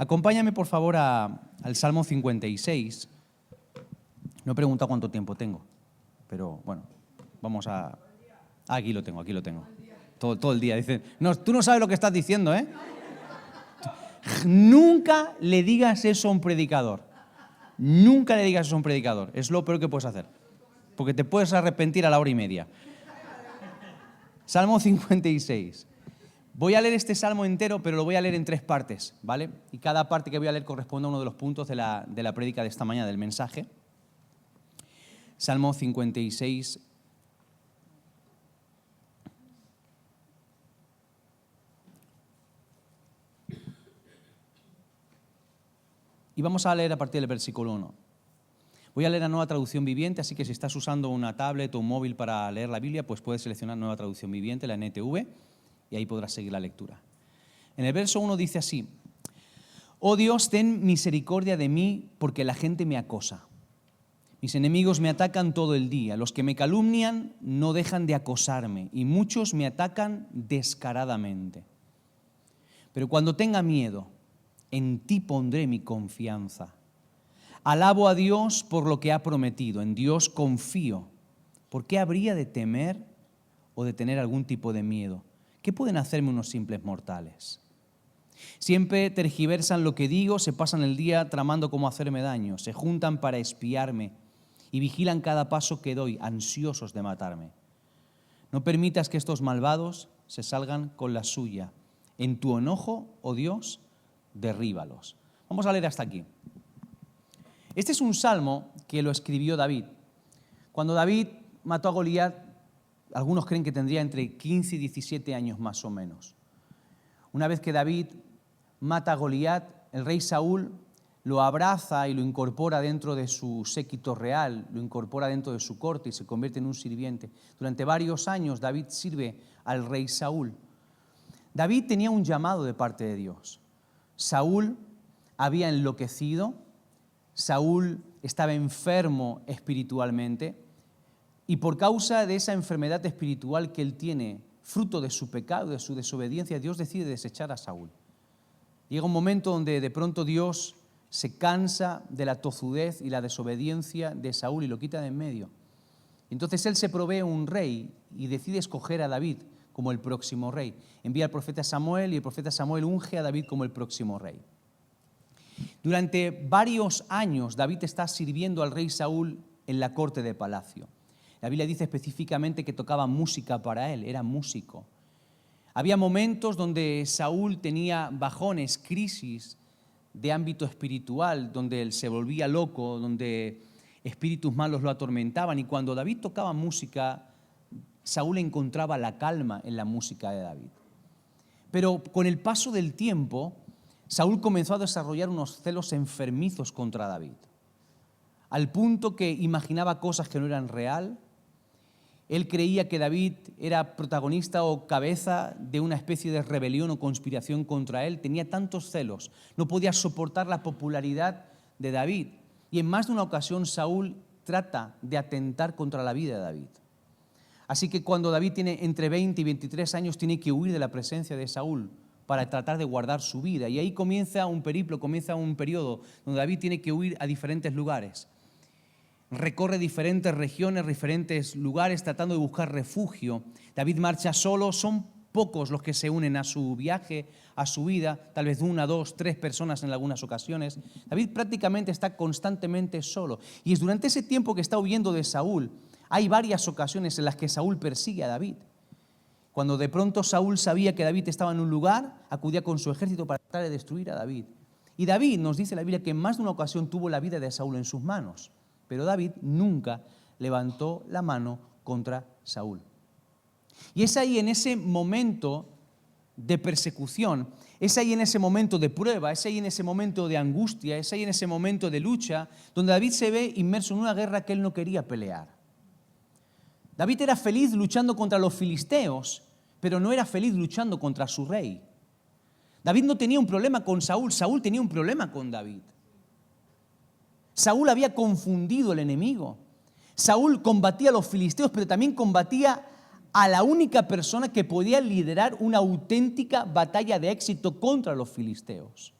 Acompáñame, por favor, al Salmo 56. No he preguntado cuánto tiempo tengo, pero bueno, vamos a... aquí lo tengo. Todo el día. Dicen, no, tú no sabes lo que estás diciendo, ¿eh? Nunca le digas eso a un predicador. Nunca le digas eso a un predicador. Es lo peor que puedes hacer, porque te puedes arrepentir a la hora y media. Salmo 56. Voy a leer este salmo entero, pero lo voy a leer en 3 partes, ¿vale? Y cada parte que voy a leer corresponde a uno de los puntos de la prédica de esta mañana, del mensaje. Salmo 56. Y vamos a leer a partir del versículo 1. Voy a leer la Nueva Traducción Viviente, así que si estás usando una tablet o un móvil para leer la Biblia, pues puedes seleccionar Nueva Traducción Viviente, la NTV, y ahí podrás seguir la lectura. En el verso 1 dice así: Oh Dios, ten misericordia de mí, porque la gente me acosa. Mis enemigos me atacan todo el día, los que me calumnian no dejan de acosarme, y muchos me atacan descaradamente. Pero cuando tenga miedo, en ti pondré mi confianza. Alabo a Dios por lo que ha prometido, en Dios confío. ¿Por qué habría de temer o de tener algún tipo de miedo? ¿Qué pueden hacerme unos simples mortales? Siempre tergiversan lo que digo, se pasan el día tramando cómo hacerme daño, se juntan para espiarme y vigilan cada paso que doy, ansiosos de matarme. No permitas que estos malvados se salgan con la suya. En tu enojo, oh Dios, derríbalos. Vamos a leer hasta aquí. Este es un salmo que lo escribió David. Cuando David mató a Goliat, algunos creen que tendría entre 15 y 17 años más o menos. Una vez que David mata a Goliat, el rey Saúl lo abraza y lo incorpora dentro de su séquito real, lo incorpora dentro de su corte y se convierte en un sirviente. Durante varios años David sirve al rey Saúl. David tenía un llamado de parte de Dios. Saúl había enloquecido, Saúl estaba enfermo espiritualmente, y por causa de esa enfermedad espiritual que él tiene, fruto de su pecado, de su desobediencia, Dios decide desechar a Saúl. Llega un momento donde de pronto Dios se cansa de la tozudez y la desobediencia de Saúl y lo quita de en medio. Entonces él se provee un rey y decide escoger a David como el próximo rey. Envía al profeta Samuel y el profeta Samuel unge a David como el próximo rey. Durante varios años David está sirviendo al rey Saúl en la corte de palacio. La Biblia dice específicamente que tocaba música para él, era músico. Había momentos donde Saúl tenía bajones, crisis de ámbito espiritual, donde él se volvía loco, donde espíritus malos lo atormentaban, y cuando David tocaba música, Saúl encontraba la calma en la música de David. Pero con el paso del tiempo, Saúl comenzó a desarrollar unos celos enfermizos contra David, al punto que imaginaba cosas que no eran real. Él creía que David era protagonista o cabeza de una especie de rebelión o conspiración contra él. Tenía tantos celos, no podía soportar la popularidad de David. Y en más de una ocasión Saúl trata de atentar contra la vida de David. Así que cuando David tiene entre 20 y 23 años, tiene que huir de la presencia de Saúl para tratar de guardar su vida. Y ahí comienza un periplo, comienza un periodo donde David tiene que huir a diferentes lugares. Recorre diferentes regiones, diferentes lugares tratando de buscar refugio. David marcha solo, son pocos los que se unen a su viaje, a su vida, tal vez 1, 2, 3 personas en algunas ocasiones. David prácticamente está constantemente solo. Y es durante ese tiempo que está huyendo de Saúl, hay varias ocasiones en las que Saúl persigue a David. Cuando de pronto Saúl sabía que David estaba en un lugar, acudía con su ejército para tratar de destruir a David. Y David, nos dice la Biblia, que en más de una ocasión tuvo la vida de Saúl en sus manos. Pero David nunca levantó la mano contra Saúl. Y es ahí en ese momento de persecución, es ahí en ese momento de prueba, es ahí en ese momento de angustia, es ahí en ese momento de lucha, donde David se ve inmerso en una guerra que él no quería pelear. David era feliz luchando contra los filisteos, pero no era feliz luchando contra su rey. David no tenía un problema con Saúl, Saúl tenía un problema con David. Saúl había confundido al enemigo. Saúl combatía a los filisteos, pero también combatía a la única persona que podía liderar una auténtica batalla de éxito contra los filisteos.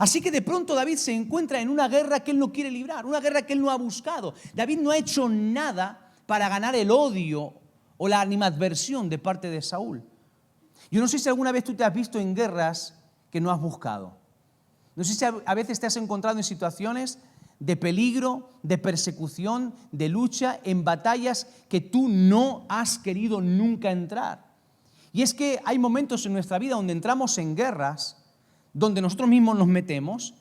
Así que de pronto David se encuentra en una guerra que él no quiere librar, una guerra que él no ha buscado. David no ha hecho nada para ganar el odio o la animadversión de parte de Saúl. Yo no sé si alguna vez tú te has visto en guerras que no has buscado. No sé si a veces te has encontrado en situaciones de peligro, de persecución, de lucha, en batallas que tú no has querido nunca entrar. Y es que hay momentos en nuestra vida donde entramos en guerras, donde nosotros mismos nos metemos,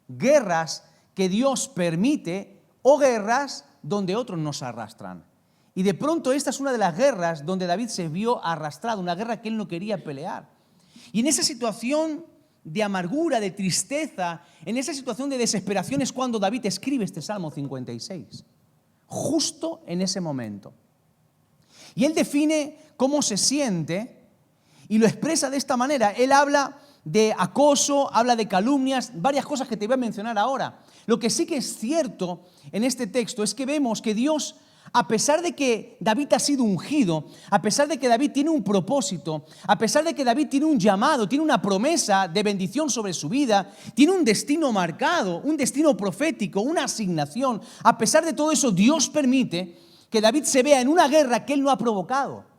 guerras que Dios permite o guerras donde otros nos arrastran. Y de pronto esta es una de las guerras donde David se vio arrastrado, una guerra que él no quería pelear. Y en esa situación de amargura, de tristeza, en esa situación de desesperación es cuando David escribe este Salmo 56, justo en ese momento. Y él define cómo se siente y lo expresa de esta manera. Él habla de acoso, habla de calumnias, varias cosas que te voy a mencionar ahora. Lo que sí que es cierto en este texto es que vemos que Dios, a pesar de que David ha sido ungido, a pesar de que David tiene un propósito, a pesar de que David tiene un llamado, tiene una promesa de bendición sobre su vida, tiene un destino marcado, un destino profético, una asignación, a pesar de todo eso, Dios permite que David se vea en una guerra que él no ha provocado.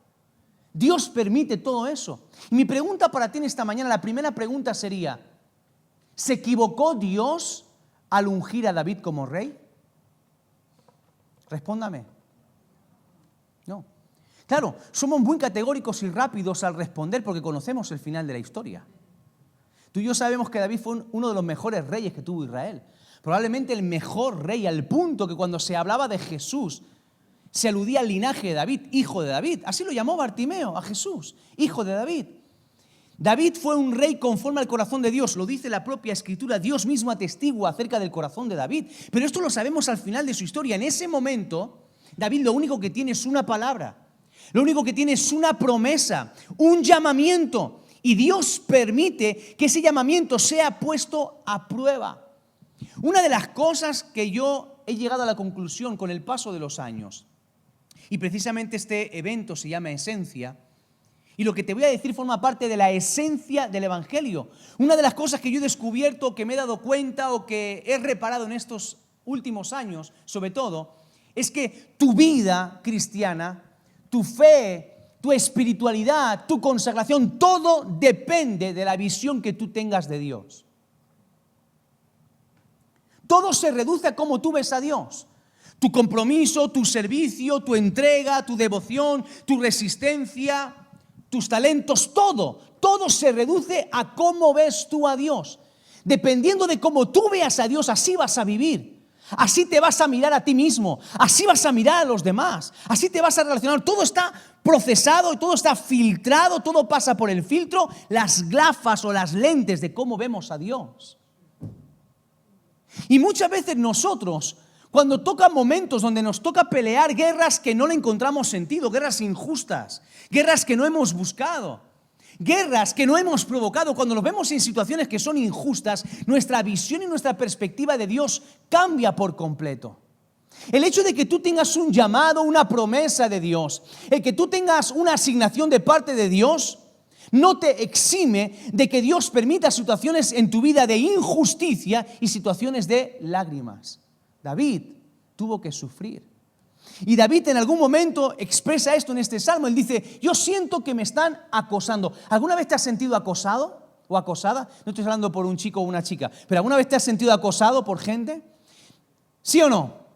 Dios permite todo eso. Y mi pregunta para ti en esta mañana, la primera pregunta sería, ¿se equivocó Dios al ungir a David como rey? Respóndame. No. Claro, somos muy categóricos y rápidos al responder porque conocemos el final de la historia. Tú y yo sabemos que David fue uno de los mejores reyes que tuvo Israel. Probablemente el mejor rey, al punto que cuando se hablaba de Jesús, se aludía al linaje de David, hijo de David. Así lo llamó Bartimeo a Jesús, hijo de David. David fue un rey conforme al corazón de Dios, lo dice la propia Escritura, Dios mismo atestigua acerca del corazón de David. Pero esto lo sabemos al final de su historia. En ese momento, David lo único que tiene es una palabra, lo único que tiene es una promesa, un llamamiento. Y Dios permite que ese llamamiento sea puesto a prueba. Una de las cosas que yo he llegado a la conclusión con el paso de los años, y precisamente este evento se llama Esencia, y lo que te voy a decir forma parte de la esencia del Evangelio. Una de las cosas que yo he descubierto, que me he dado cuenta o que he reparado en estos últimos años, sobre todo, es que tu vida cristiana, tu fe, tu espiritualidad, tu consagración, todo depende de la visión que tú tengas de Dios. Todo se reduce a cómo tú ves a Dios. Tu compromiso, tu servicio, tu entrega, tu devoción, tu resistencia, tus talentos, todo se reduce a cómo ves tú a Dios. Dependiendo de cómo tú veas a Dios, así vas a vivir. Así te vas a mirar a ti mismo, así vas a mirar a los demás, así te vas a relacionar. Todo está procesado, todo está filtrado, todo pasa por el filtro, las gafas o las lentes de cómo vemos a Dios. Y muchas veces nosotros, cuando tocan momentos donde nos toca pelear guerras que no le encontramos sentido, guerras injustas, guerras que no hemos buscado, guerras que no hemos provocado, cuando nos vemos en situaciones que son injustas, nuestra visión y nuestra perspectiva de Dios cambia por completo. El hecho de que tú tengas un llamado, una promesa de Dios, el que tú tengas una asignación de parte de Dios, no te exime de que Dios permita situaciones en tu vida de injusticia y situaciones de lágrimas. David tuvo que sufrir. Y David en algún momento expresa esto en este salmo. Él dice, yo siento que me están acosando. ¿Alguna vez te has sentido acosado o acosada? No estoy hablando por un chico o una chica, pero ¿alguna vez te has sentido acosado por gente? ¿Sí o no?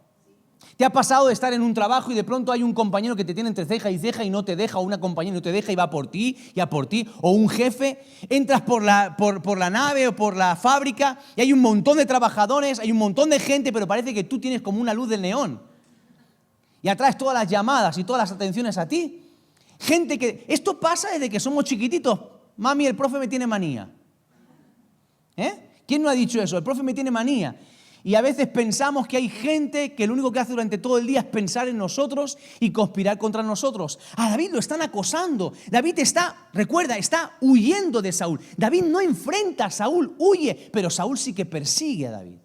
¿Te ha pasado de estar en un trabajo y de pronto hay un compañero que te tiene entre ceja y ceja y no te deja, o una compañera no te deja y va por ti y a por ti, o un jefe? Entras por la nave o por la fábrica y hay un montón de trabajadores, hay un montón de gente, pero parece que tú tienes como una luz del neón y atraes todas las llamadas y todas las atenciones a ti. Gente que... Esto pasa desde que somos chiquititos. Mami, el profe me tiene manía. ¿Quién no ha dicho eso? El profe me tiene manía. Y a veces pensamos que hay gente que lo único que hace durante todo el día es pensar en nosotros y conspirar contra nosotros. A David lo están acosando. David está huyendo de Saúl. David no enfrenta a Saúl, huye, pero Saúl sí que persigue a David.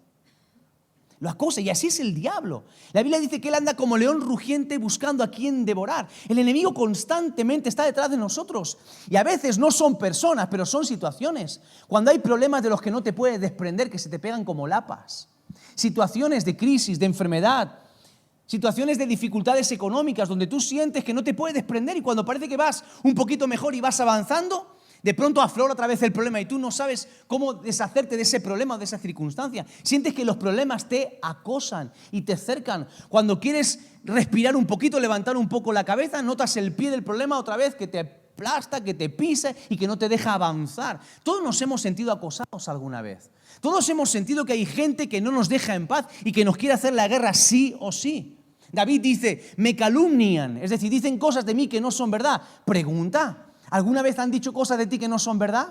lo acosa, y así es el diablo. La Biblia dice que él anda como león rugiente buscando a quien devorar. El enemigo constantemente está detrás de nosotros. Y a veces no son personas, pero son situaciones. Cuando hay problemas de los que no te puedes desprender, que se te pegan como lapas. Situaciones de crisis, de enfermedad. Situaciones de dificultades económicas donde tú sientes que no te puedes desprender y cuando parece que vas un poquito mejor y vas avanzando, de pronto aflora otra vez el problema y tú no sabes cómo deshacerte de ese problema o de esa circunstancia. Sientes que los problemas te acosan y te cercan. Cuando quieres respirar un poquito, levantar un poco la cabeza, notas el pie del problema otra vez que te aplasta, que te pisa y que no te deja avanzar. Todos nos hemos sentido acosados alguna vez. Todos hemos sentido que hay gente que no nos deja en paz y que nos quiere hacer la guerra sí o sí. David dice, me calumnian, es decir, dicen cosas de mí que no son verdad. Pregunta, ¿alguna vez han dicho cosas de ti que no son verdad?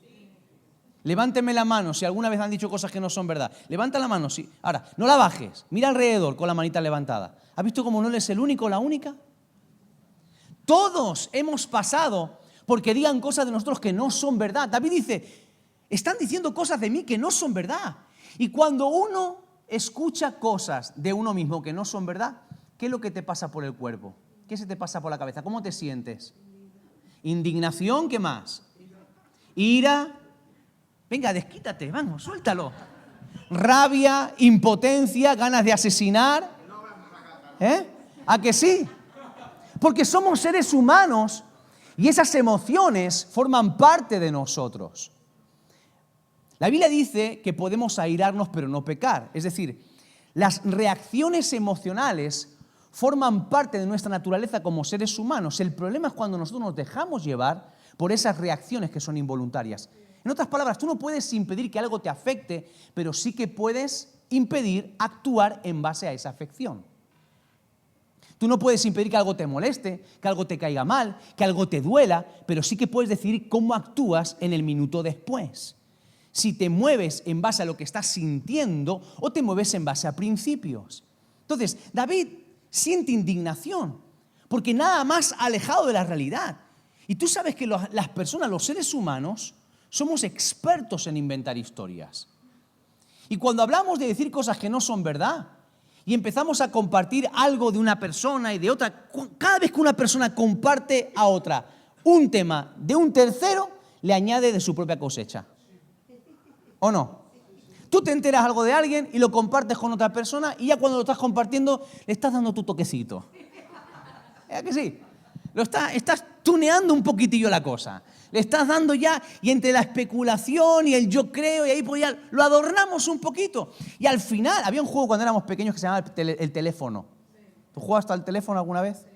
Sí. Levánteme la mano si alguna vez han dicho cosas que no son verdad. Levanta la mano, sí. Ahora, no la bajes, mira alrededor con la manita levantada. ¿Has visto cómo no eres el único o la única? Todos hemos pasado porque digan cosas de nosotros que no son verdad. David dice, están diciendo cosas de mí que no son verdad. Y cuando uno escucha cosas de uno mismo que no son verdad, ¿qué es lo que te pasa por el cuerpo? ¿Qué se te pasa por la cabeza? ¿Cómo te sientes? Indignación, ¿qué más? Ira. Venga, desquítate, vamos, suéltalo. Rabia, impotencia, ganas de asesinar. ¿A que sí? Porque somos seres humanos y esas emociones forman parte de nosotros. La Biblia dice que podemos airarnos pero no pecar. Es decir, las reacciones emocionales forman parte de nuestra naturaleza como seres humanos. El problema es cuando nosotros nos dejamos llevar por esas reacciones que son involuntarias. En otras palabras, tú no puedes impedir que algo te afecte, pero sí que puedes impedir actuar en base a esa afección. Tú no puedes impedir que algo te moleste, que algo te caiga mal, que algo te duela, pero sí que puedes decidir cómo actúas en el minuto después. Si te mueves en base a lo que estás sintiendo o te mueves en base a principios. Entonces, David siente indignación, porque nada más alejado de la realidad. Y tú sabes que las personas, los seres humanos, somos expertos en inventar historias. Y cuando hablamos de decir cosas que no son verdad, y empezamos a compartir algo de una persona y de otra, cada vez que una persona comparte a otra un tema de un tercero, le añade de su propia cosecha. ¿O no? Tú te enteras algo de alguien y lo compartes con otra persona y ya cuando lo estás compartiendo le estás dando tu toquecito. ¿Es que sí? Estás tuneando un poquitillo la cosa. Le estás dando ya, y entre la especulación y el yo creo, y ahí pues ya lo adornamos un poquito. Y al final, había un juego cuando éramos pequeños que se llamaba el teléfono. ¿Tú jugaste al teléfono alguna vez?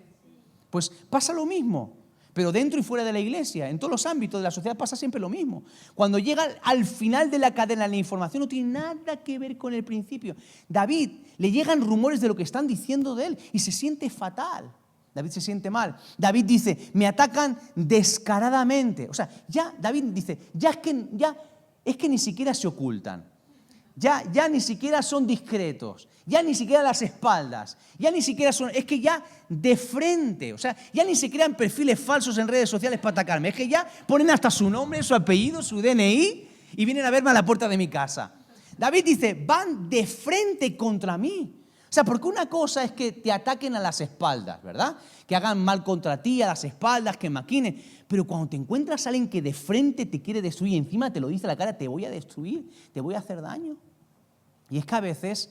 Pues pasa lo mismo. Pero dentro y fuera de la iglesia, en todos los ámbitos de la sociedad pasa siempre lo mismo. Cuando llega al final de la cadena la información no tiene nada que ver con el principio. David, le llegan rumores de lo que están diciendo de él y se siente fatal. David se siente mal. David dice, me atacan descaradamente. O sea, ya David dice, es que ni siquiera se ocultan. Ya ni siquiera son discretos, ya ni siquiera las espaldas, ya ni siquiera son, es que ya de frente, o sea, ya ni se crean perfiles falsos en redes sociales para atacarme, es que ya ponen hasta su nombre, su apellido, su DNI y vienen a verme a la puerta de mi casa. David dice, van de frente contra mí. O sea, porque una cosa es que te ataquen a las espaldas, ¿verdad? Que hagan mal contra ti, a las espaldas, que maquinen. Pero cuando te encuentras a alguien que de frente te quiere destruir y encima te lo dice a la cara, te voy a destruir, te voy a hacer daño. Y es que a veces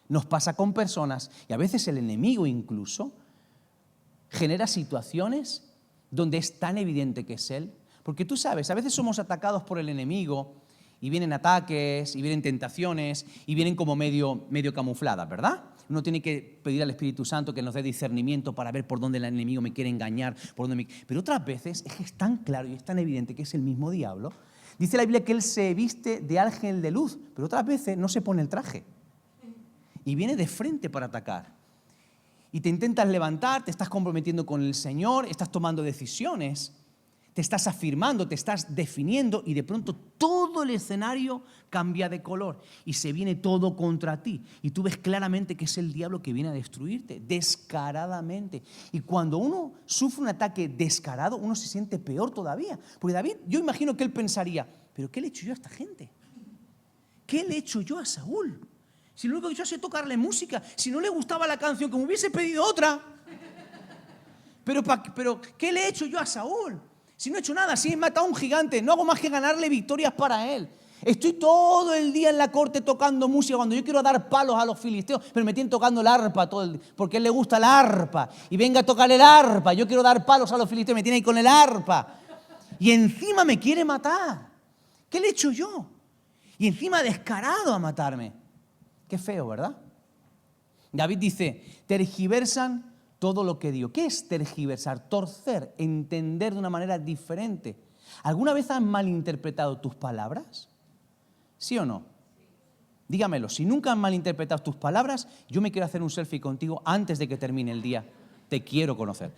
nos pasa con personas, y a veces el enemigo incluso, genera situaciones donde es tan evidente que es él. Porque tú sabes, a veces somos atacados por el enemigo y vienen ataques, y vienen tentaciones, y vienen como medio camufladas, ¿verdad? Uno tiene que pedir al Espíritu Santo que nos dé discernimiento para ver por dónde el enemigo me quiere engañar. Pero otras veces es que es tan claro y es tan evidente que es el mismo diablo. Dice la Biblia que él se viste de ángel de luz, pero otras veces no se pone el traje. Y viene de frente para atacar. Y te intentas levantar, te estás comprometiendo con el Señor, estás tomando decisiones, te estás afirmando, te estás definiendo y de pronto todo el escenario cambia de color y se viene todo contra ti. Y tú ves claramente que es el diablo que viene a destruirte, descaradamente. Y cuando uno sufre un ataque descarado, uno se siente peor todavía. Porque David, yo imagino que él pensaría, ¿pero qué le he hecho yo a esta gente? ¿qué le he hecho yo a Saúl? Si lo único que yo sé es tocarle música, si no le gustaba la canción, que me hubiese pedido otra. Pero, ¿qué le he hecho yo a Saúl? Si no he hecho nada, si he matado a un gigante, no hago más que ganarle victorias para él. Estoy todo el día en la corte tocando música cuando yo quiero dar palos a los filisteos, pero me tienen tocando el arpa todo el día, porque a él le gusta el arpa. Y venga a tocar el arpa, yo quiero dar palos a los filisteos, me tiene ahí con el arpa. Y encima me quiere matar. ¿Qué le he hecho yo? Y encima descarado a matarme. Qué feo, ¿verdad? David dice, tergiversan todo lo que digo. ¿Qué es tergiversar? Torcer, entender de una manera diferente. ¿Alguna vez han malinterpretado tus palabras? ¿Sí o no? Dígamelo, si nunca han malinterpretado tus palabras, yo me quiero hacer un selfie contigo antes de que termine el día. Te quiero conocer.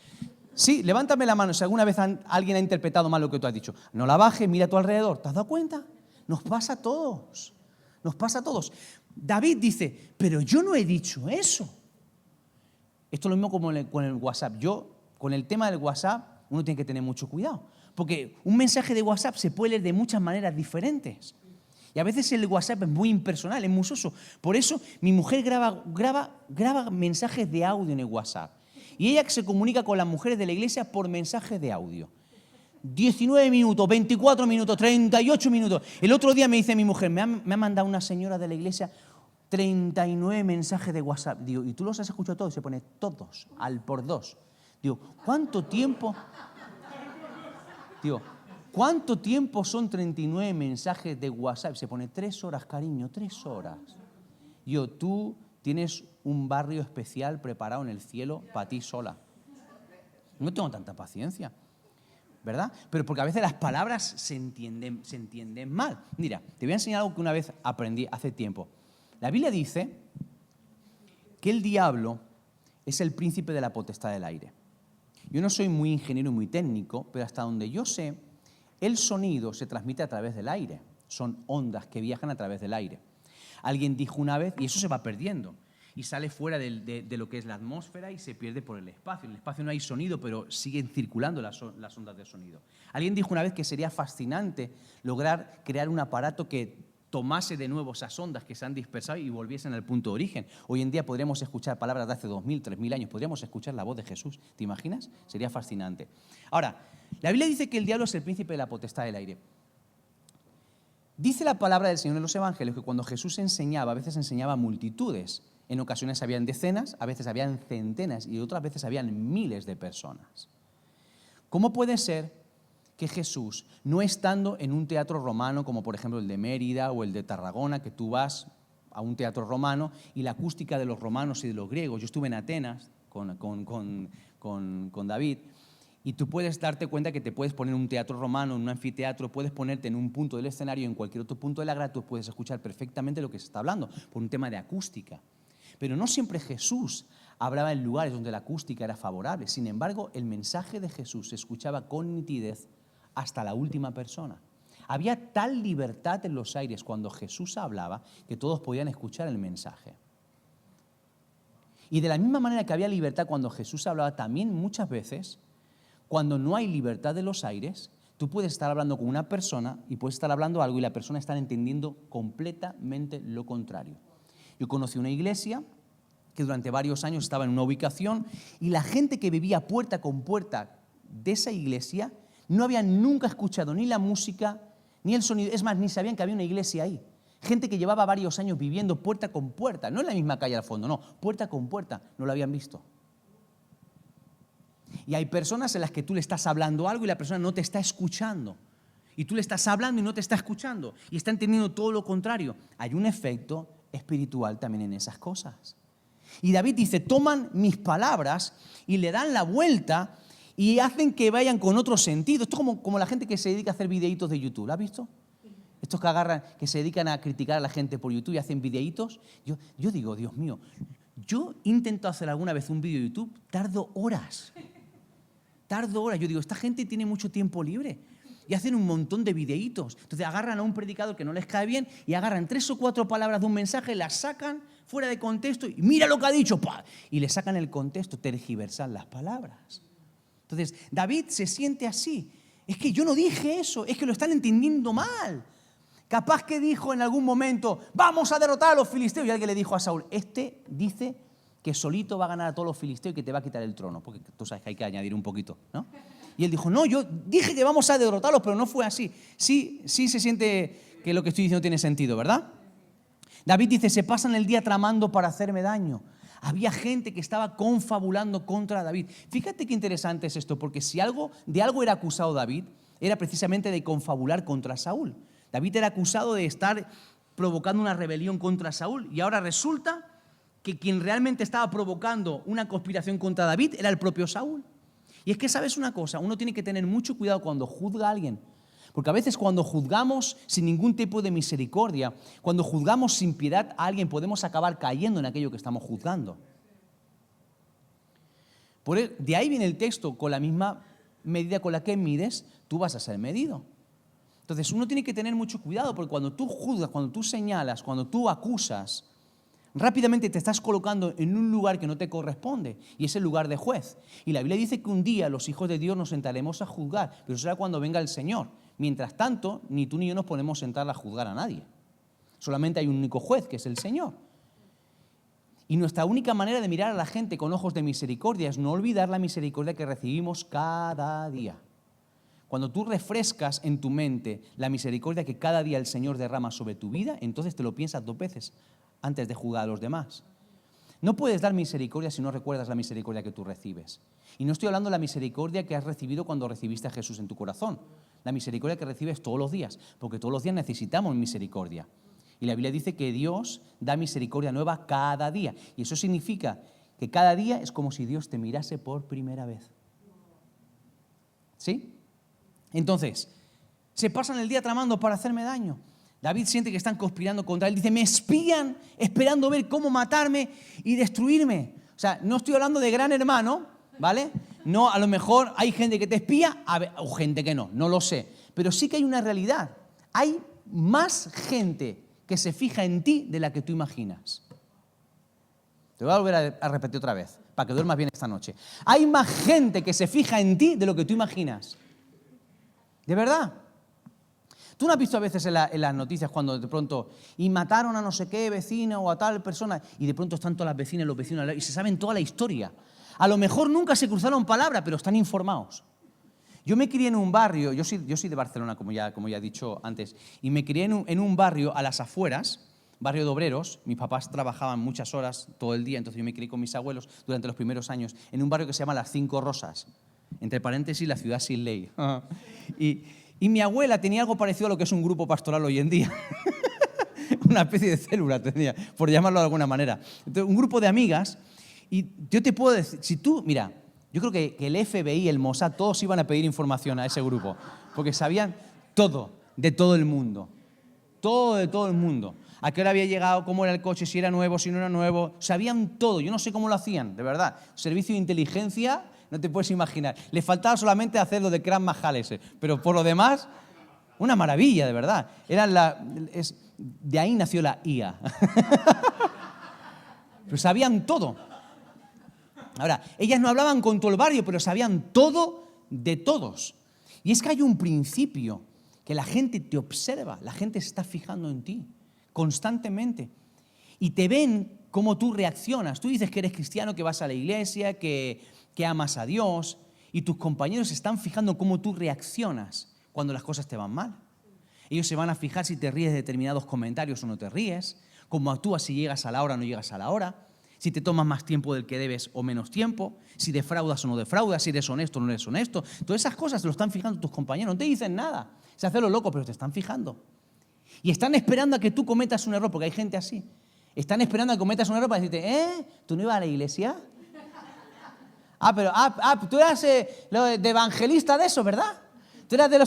Sí, levántame la mano si alguna vez alguien ha interpretado mal lo que tú has dicho. No la bajes, mira a tu alrededor. ¿Te has dado cuenta? Nos pasa a todos. Nos pasa a todos. David dice, pero yo no he dicho eso. Esto es lo mismo como con el WhatsApp. Con el tema del WhatsApp, uno tiene que tener mucho cuidado. Porque un mensaje de WhatsApp se puede leer de muchas maneras diferentes. Y a veces el WhatsApp es muy impersonal, es muy soso. Por eso mi mujer graba mensajes de audio en el WhatsApp. Y ella se comunica con las mujeres de la iglesia por mensajes de audio. 19 minutos, 24 minutos, 38 minutos. El otro día me dice mi mujer, me ha mandado una señora de la iglesia 39 mensajes de WhatsApp. Digo, ¿y tú los has escuchado todos? Se pone todos, al por dos. Digo, ¿cuánto tiempo? Digo, ¿cuánto tiempo son 39 mensajes de WhatsApp? Se pone 3 horas, cariño, 3 horas. Yo, tú tienes un barrio especial preparado en el cielo para ti sola. No tengo tanta paciencia, ¿verdad? Pero porque a veces las palabras se entienden mal. Mira, te voy a enseñar algo que una vez aprendí hace tiempo. La Biblia dice que el diablo es el príncipe de la potestad del aire. Yo no soy muy ingeniero y muy técnico, pero hasta donde yo sé, el sonido se transmite a través del aire. Son ondas que viajan a través del aire. Alguien dijo una vez, y eso se va perdiendo, y sale fuera de lo que es la atmósfera y se pierde por el espacio. En el espacio no hay sonido, pero siguen circulando las ondas de sonido. Alguien dijo una vez que sería fascinante lograr crear un aparato que tomase de nuevo esas ondas que se han dispersado y volviesen al punto de origen. Hoy en día podríamos escuchar palabras de hace 2000, 3000 años, podríamos escuchar la voz de Jesús. ¿Te imaginas? Sería fascinante. Ahora, la Biblia dice que el diablo es el príncipe de la potestad del aire. Dice la palabra del Señor en los Evangelios que cuando Jesús enseñaba, a veces enseñaba a multitudes. En ocasiones habían decenas, a veces habían centenas y otras veces habían miles de personas. ¿Cómo puede ser que Jesús, no estando en un teatro romano como por ejemplo el de Mérida o el de Tarragona, que tú vas a un teatro romano y la acústica de los romanos y de los griegos? Yo estuve en Atenas con David y tú puedes darte cuenta que te puedes poner en un teatro romano, en un anfiteatro, puedes ponerte en un punto del escenario y en cualquier otro punto de la grada tú puedes escuchar perfectamente lo que se está hablando por un tema de acústica. Pero no siempre Jesús hablaba en lugares donde la acústica era favorable. Sin embargo, el mensaje de Jesús se escuchaba con nitidez hasta la última persona. Había tal libertad en los aires cuando Jesús hablaba que todos podían escuchar el mensaje. Y de la misma manera que había libertad cuando Jesús hablaba, también muchas veces, cuando no hay libertad de los aires, tú puedes estar hablando con una persona y puedes estar hablando algo y la persona está entendiendo completamente lo contrario. Yo conocí una iglesia que durante varios años estaba en una ubicación y la gente que vivía puerta con puerta de esa iglesia no habían nunca escuchado ni la música ni el sonido, es más, ni sabían que había una iglesia ahí. Gente que llevaba varios años viviendo puerta con puerta, no en la misma calle al fondo, no, puerta con puerta, no lo habían visto. Y hay personas en las que tú le estás hablando algo y la persona no te está escuchando. Y tú le estás hablando y no te está escuchando. Y está entendiendo todo lo contrario. Hay un efecto espiritual también en esas cosas. Y David dice, toman mis palabras y le dan la vuelta y hacen que vayan con otro sentido. Esto es como la gente que se dedica a hacer videitos de YouTube. ¿Lo has visto? Estos que agarran, que se dedican a criticar a la gente por YouTube y hacen videitos. Yo digo, Dios mío, yo intento hacer alguna vez un vídeo de YouTube, tardo horas. Yo digo, esta gente tiene mucho tiempo libre y hacen un montón de videitos. Entonces agarran a un predicador que no les cae bien y agarran 3 o 4 palabras de un mensaje, las sacan fuera de contexto y mira lo que ha dicho, ¡pah! Y le sacan el contexto, tergiversan las palabras. Entonces David se siente así. Es que yo no dije eso, es que lo están entendiendo mal. Capaz que dijo en algún momento, vamos a derrotar a los filisteos. Y alguien le dijo a Saúl, este dice que solito va a ganar a todos los filisteos y que te va a quitar el trono. Porque tú sabes que hay que añadir un poquito, ¿no? Y él dijo, no, yo dije que vamos a derrotarlos, pero no fue así. Sí se siente que lo que estoy diciendo tiene sentido, ¿verdad? David dice, se pasan el día tramando para hacerme daño. Había gente que estaba confabulando contra David. Fíjate qué interesante es esto, porque si de algo era acusado David, era precisamente de confabular contra Saúl. David era acusado de estar provocando una rebelión contra Saúl y ahora resulta que quien realmente estaba provocando una conspiración contra David era el propio Saúl. Y es que, ¿sabes una cosa? Uno tiene que tener mucho cuidado cuando juzga a alguien. Porque a veces cuando juzgamos sin ningún tipo de misericordia, cuando juzgamos sin piedad a alguien, podemos acabar cayendo en aquello que estamos juzgando. De ahí viene el texto, con la misma medida con la que mides, tú vas a ser medido. Entonces uno tiene que tener mucho cuidado, porque cuando tú juzgas, cuando tú señalas, cuando tú acusas, rápidamente te estás colocando en un lugar que no te corresponde, y es el lugar de juez. Y la Biblia dice que un día los hijos de Dios nos sentaremos a juzgar, pero eso será cuando venga el Señor. Mientras tanto, ni tú ni yo nos podemos sentar a juzgar a nadie. Solamente hay un único juez, que es el Señor. Y nuestra única manera de mirar a la gente con ojos de misericordia es no olvidar la misericordia que recibimos cada día. Cuando tú refrescas en tu mente la misericordia que cada día el Señor derrama sobre tu vida, entonces te lo piensas 2 veces antes de juzgar a los demás. No puedes dar misericordia si no recuerdas la misericordia que tú recibes. Y no estoy hablando de la misericordia que has recibido cuando recibiste a Jesús en tu corazón. La misericordia que recibes todos los días, porque todos los días necesitamos misericordia. Y la Biblia dice que Dios da misericordia nueva cada día. Y eso significa que cada día es como si Dios te mirase por primera vez. ¿Sí? Entonces, se pasan el día tramando para hacerme daño. David siente que están conspirando contra él. Dice, me espían esperando ver cómo matarme y destruirme. O sea, no estoy hablando de Gran Hermano, ¿vale? No, a lo mejor hay gente que te espía o gente que no lo sé. Pero sí que hay una realidad. Hay más gente que se fija en ti de la que tú imaginas. Te voy a volver a repetir otra vez, para que duermas bien esta noche. Hay más gente que se fija en ti de lo que tú imaginas. ¿De verdad? ¿Tú no has visto a veces en las noticias cuando de pronto y mataron a no sé qué vecina o a tal persona y de pronto están todas las vecinas y los vecinos y se saben toda la historia? A lo mejor nunca se cruzaron palabras, pero están informados. Yo me crié en un barrio, yo soy de Barcelona, como ya he dicho antes, y me crié en un barrio a las afueras, barrio de obreros. Mis papás trabajaban muchas horas todo el día, entonces yo me crié con mis abuelos durante los primeros años en un barrio que se llama Las Cinco Rosas, entre paréntesis, la ciudad sin ley. Y mi abuela tenía algo parecido a lo que es un grupo pastoral hoy en día. Una especie de célula tenía, por llamarlo de alguna manera. Entonces, un grupo de amigas, y yo te puedo decir, si tú, mira, yo creo que el FBI, el Mossad, todos iban a pedir información a ese grupo, porque sabían todo, de todo el mundo. Todo de todo el mundo. A qué hora había llegado, cómo era el coche, si era nuevo, si no era nuevo. Sabían todo, yo no sé cómo lo hacían, de verdad. Servicio de inteligencia, no te puedes imaginar. Le faltaba solamente hacer lo de Krav Maga ese, pero por lo demás, una maravilla, de verdad. De ahí nació la IA. Pero sabían todo. Ahora, ellas no hablaban con todo el barrio, pero sabían todo de todos. Y es que hay un principio, que la gente te observa, la gente se está fijando en ti constantemente. Y te ven cómo tú reaccionas. Tú dices que eres cristiano, que vas a la iglesia, que amas a Dios, y tus compañeros se están fijando cómo tú reaccionas cuando las cosas te van mal. Ellos se van a fijar si te ríes de determinados comentarios o no te ríes, cómo actúas si llegas a la hora o no llegas a la hora, si te tomas más tiempo del que debes o menos tiempo, si defraudas o no defraudas, si eres honesto o no eres honesto. Todas esas cosas se lo están fijando tus compañeros, no te dicen nada, se hacen lo loco, pero te están fijando. Y están esperando a que tú cometas un error, porque hay gente así. Están esperando a que cometas un error para decirte, ¿tú no ibas a la iglesia? Pero tú eras de evangelista de eso, ¿verdad? Tú eras de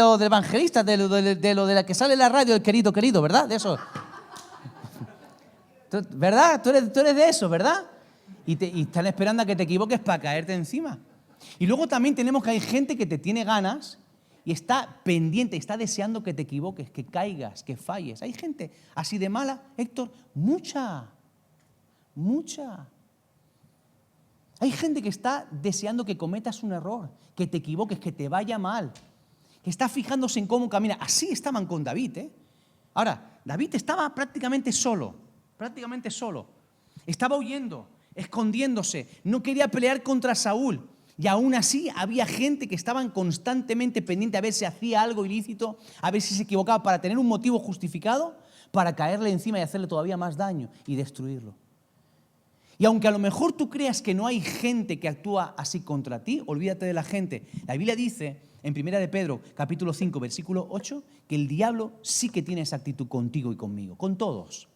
los de evangelistas, de lo de la que sale en la radio, el querido, ¿verdad? De eso. ¿Verdad? Tú eres de eso, ¿verdad? Y están esperando a que te equivoques para caerte encima. Y luego también tenemos que hay gente que te tiene ganas y está pendiente, está deseando que te equivoques, que caigas, que falles. Hay gente así de mala, Héctor, mucha. Hay gente que está deseando que cometas un error, que te equivoques, que te vaya mal, que está fijándose en cómo camina. Así estaban con David, ¿eh? Ahora, David estaba prácticamente solo. Estaba huyendo, escondiéndose, no quería pelear contra Saúl. Y aún así había gente que estaban constantemente pendiente a ver si hacía algo ilícito, a ver si se equivocaba para tener un motivo justificado para caerle encima y hacerle todavía más daño y destruirlo. Y aunque a lo mejor tú creas que no hay gente que actúa así contra ti, olvídate de la gente. La Biblia dice en 1 de Pedro, capítulo 5, versículo 8, que el diablo sí que tiene esa actitud contigo y conmigo, con todos.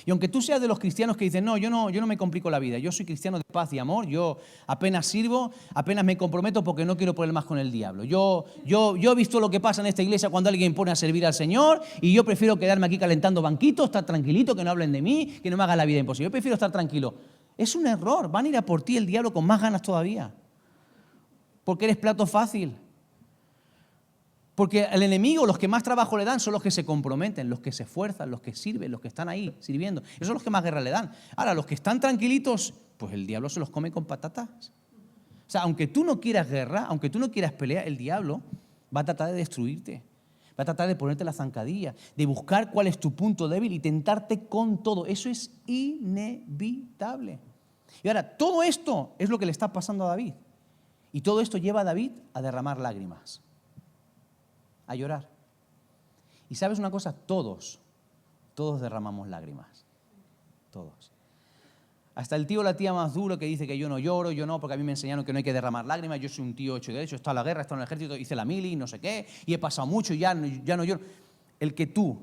Y aunque tú seas de los cristianos que dicen, no, yo no me complico la vida, yo soy cristiano de paz y amor, yo apenas sirvo, apenas me comprometo porque no quiero problemas con el diablo. Yo he visto lo que pasa en esta iglesia cuando alguien pone a servir al Señor y yo prefiero quedarme aquí calentando banquitos, estar tranquilito, que no hablen de mí, que no me hagan la vida imposible. Yo prefiero estar tranquilo. Es un error, van a ir a por ti el diablo con más ganas todavía, porque eres plato fácil. Porque el enemigo, los que más trabajo le dan son los que se comprometen, los que se esfuerzan, los que sirven, los que están ahí sirviendo. Esos son los que más guerra le dan. Ahora, los que están tranquilitos, pues el diablo se los come con patatas. O sea, aunque tú no quieras guerra, aunque tú no quieras pelear, el diablo va a tratar de destruirte. Va a tratar de ponerte la zancadilla, de buscar cuál es tu punto débil y tentarte con todo. Eso es inevitable. Y ahora, todo esto es lo que le está pasando a David. Y todo esto lleva a David a derramar lágrimas, a llorar. Y ¿sabes una cosa? Todos derramamos lágrimas. Todos. Hasta el tío o la tía más duro que dice que yo no lloro, yo no, porque a mí me enseñaron que no hay que derramar lágrimas, yo soy un tío hecho y derecho, he estado en la guerra, he estado en el ejército, hice la mili, no sé qué, y he pasado mucho y ya no lloro. El que tú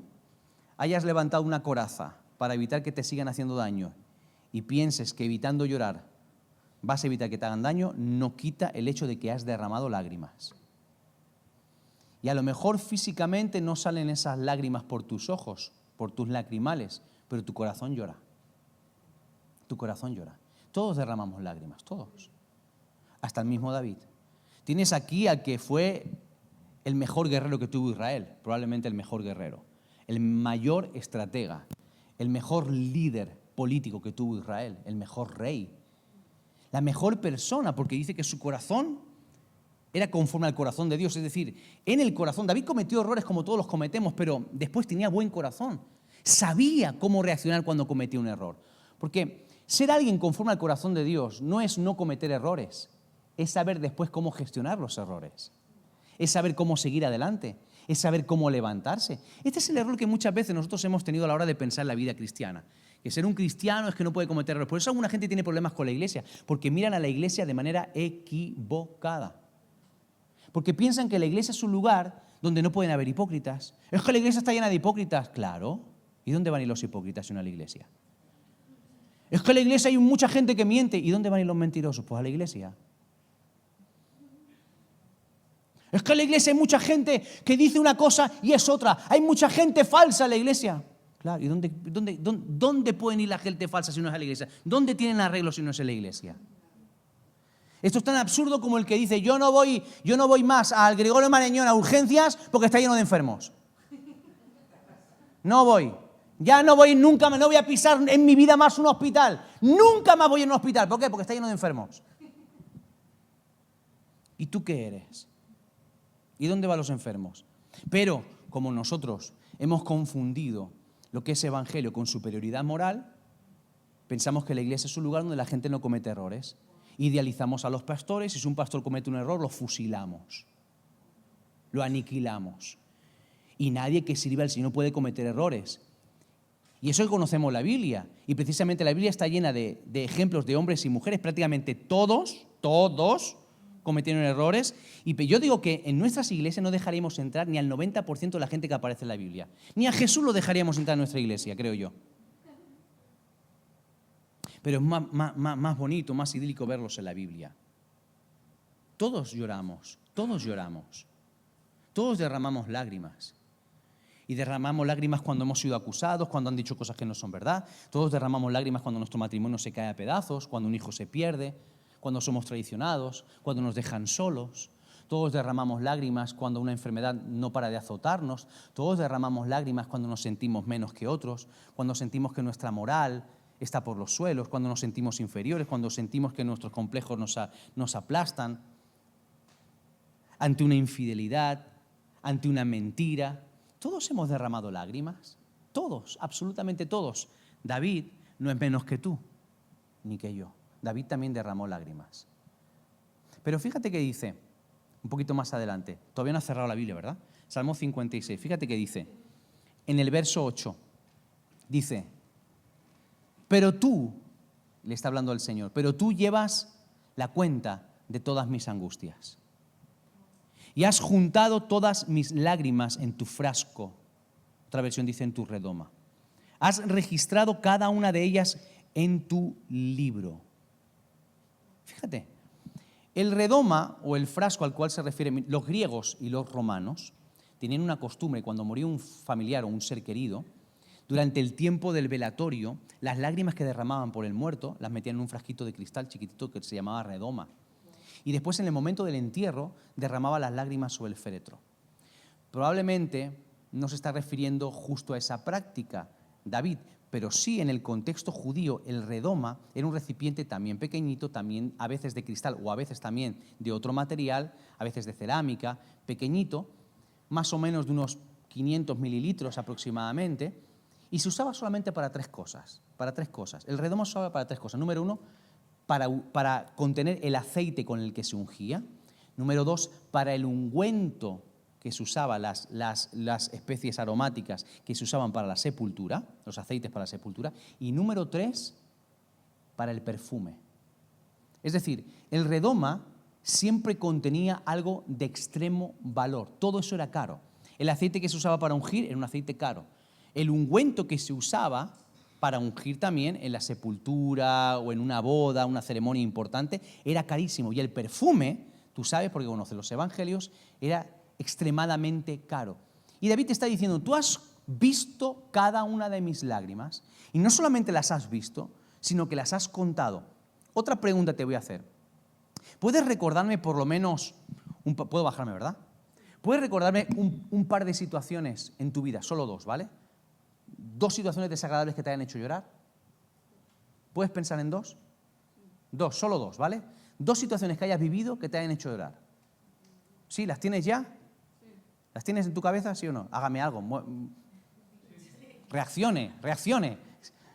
hayas levantado una coraza para evitar que te sigan haciendo daño y pienses que evitando llorar vas a evitar que te hagan daño, no quita el hecho de que has derramado lágrimas. Y a lo mejor físicamente no salen esas lágrimas por tus ojos, por tus lacrimales, pero tu corazón llora. Tu corazón llora. Todos derramamos lágrimas, todos. Hasta el mismo David. Tienes aquí al que fue el mejor guerrero que tuvo Israel, probablemente el mejor guerrero, el mayor estratega, el mejor líder político que tuvo Israel, el mejor rey, la mejor persona, porque dice que su corazón era conforme al corazón de Dios, es decir, en el corazón. David cometió errores como todos los cometemos, pero después tenía buen corazón. Sabía cómo reaccionar cuando cometía un error. Porque ser alguien conforme al corazón de Dios no es no cometer errores, es saber después cómo gestionar los errores, es saber cómo seguir adelante, es saber cómo levantarse. Este es el error que muchas veces nosotros hemos tenido a la hora de pensar en la vida cristiana. Que ser un cristiano es que no puede cometer errores. Por eso alguna gente tiene problemas con la iglesia, porque miran a la iglesia de manera equivocada. Porque piensan que la iglesia es un lugar donde no pueden haber hipócritas. Es que la iglesia está llena de hipócritas. Claro. ¿Y dónde van a ir los hipócritas en una iglesia? Es que en la iglesia hay mucha gente que miente. ¿Y dónde van a ir los mentirosos? Pues a la iglesia. Es que en la iglesia hay mucha gente que dice una cosa y es otra. Hay mucha gente falsa en la iglesia. Claro. ¿Y dónde pueden ir la gente falsa si no es a la iglesia? ¿Dónde tienen arreglo si no es en la iglesia? Esto es tan absurdo como el que dice, yo no voy más al Gregorio Marañón a urgencias porque está lleno de enfermos. No voy. Ya no voy nunca, no voy a pisar en mi vida más un hospital. Nunca más voy a un hospital. ¿Por qué? Porque está lleno de enfermos. ¿Y tú qué eres? ¿Y dónde van los enfermos? Pero, como nosotros hemos confundido lo que es evangelio con superioridad moral, pensamos que la iglesia es un lugar donde la gente no comete errores. Idealizamos a los pastores y si un pastor comete un error, lo fusilamos, lo aniquilamos. Y nadie que sirva al Señor puede cometer errores. Y eso que conocemos la Biblia. Y precisamente la Biblia está llena de ejemplos de hombres y mujeres, prácticamente todos cometieron errores. Y yo digo que en nuestras iglesias no dejaríamos entrar ni al 90% de la gente que aparece en la Biblia. Ni a Jesús lo dejaríamos entrar en nuestra iglesia, creo yo. Pero es más bonito, más idílico verlos en la Biblia. Todos lloramos, todos derramamos lágrimas. Y derramamos lágrimas cuando hemos sido acusados, cuando han dicho cosas que no son verdad. Todos derramamos lágrimas cuando nuestro matrimonio se cae a pedazos, cuando un hijo se pierde, cuando somos traicionados, cuando nos dejan solos. Todos derramamos lágrimas cuando una enfermedad no para de azotarnos. Todos derramamos lágrimas cuando nos sentimos menos que otros, cuando sentimos que nuestra moral está por los suelos, cuando nos sentimos inferiores, cuando sentimos que nuestros complejos nos aplastan, ante una infidelidad, ante una mentira. Todos hemos derramado lágrimas. Todos, absolutamente todos. David no es menos que tú, ni que yo. David también derramó lágrimas. Pero fíjate que dice, un poquito más adelante, todavía no ha cerrado la Biblia, ¿verdad? Salmo 56, fíjate que dice, en el verso 8, dice, pero tú, le está hablando al Señor, pero tú llevas la cuenta de todas mis angustias. Y has juntado todas mis lágrimas en tu frasco. Otra versión dice en tu redoma. Has registrado cada una de ellas en tu libro. Fíjate, el redoma o el frasco al cual se refieren los griegos y los romanos tenían una costumbre, cuando moría un familiar o un ser querido, durante el tiempo del velatorio, las lágrimas que derramaban por el muerto las metían en un frasquito de cristal chiquitito que se llamaba redoma. Y después, en el momento del entierro, derramaba las lágrimas sobre el féretro. Probablemente no se está refiriendo justo a esa práctica, David, pero sí en el contexto judío el redoma era un recipiente también pequeñito, también a veces de cristal o a veces también de otro material, a veces de cerámica, pequeñito, más o menos de unos 500 mililitros aproximadamente, y se usaba solamente para tres cosas. El redoma se usaba para tres cosas. Número uno, para contener el aceite con el que se ungía. Número dos, para el ungüento que se usaba, las especies aromáticas que se usaban para la sepultura, los aceites para la sepultura. Y número tres, para el perfume. Es decir, el redoma siempre contenía algo de extremo valor. Todo eso era caro. El aceite que se usaba para ungir era un aceite caro. El ungüento que se usaba para ungir también en la sepultura o en una boda, una ceremonia importante, era carísimo. Y el perfume, tú sabes porque conoces los evangelios, era extremadamente caro. Y David te está diciendo, tú has visto cada una de mis lágrimas, y no solamente las has visto, sino que las has contado. Otra pregunta te voy a hacer. ¿Puedes recordarme por lo menos, puedo bajarme, ¿verdad? ¿Puedes recordarme un par de situaciones en tu vida? Solo dos, ¿vale? Dos situaciones desagradables que te hayan hecho llorar. ¿Puedes pensar en dos? Dos, solo dos, ¿vale? Dos situaciones que hayas vivido que te hayan hecho llorar. ¿Sí? ¿Las tienes ya? ¿Las tienes en tu cabeza, sí o no? Hágame algo. Reaccione.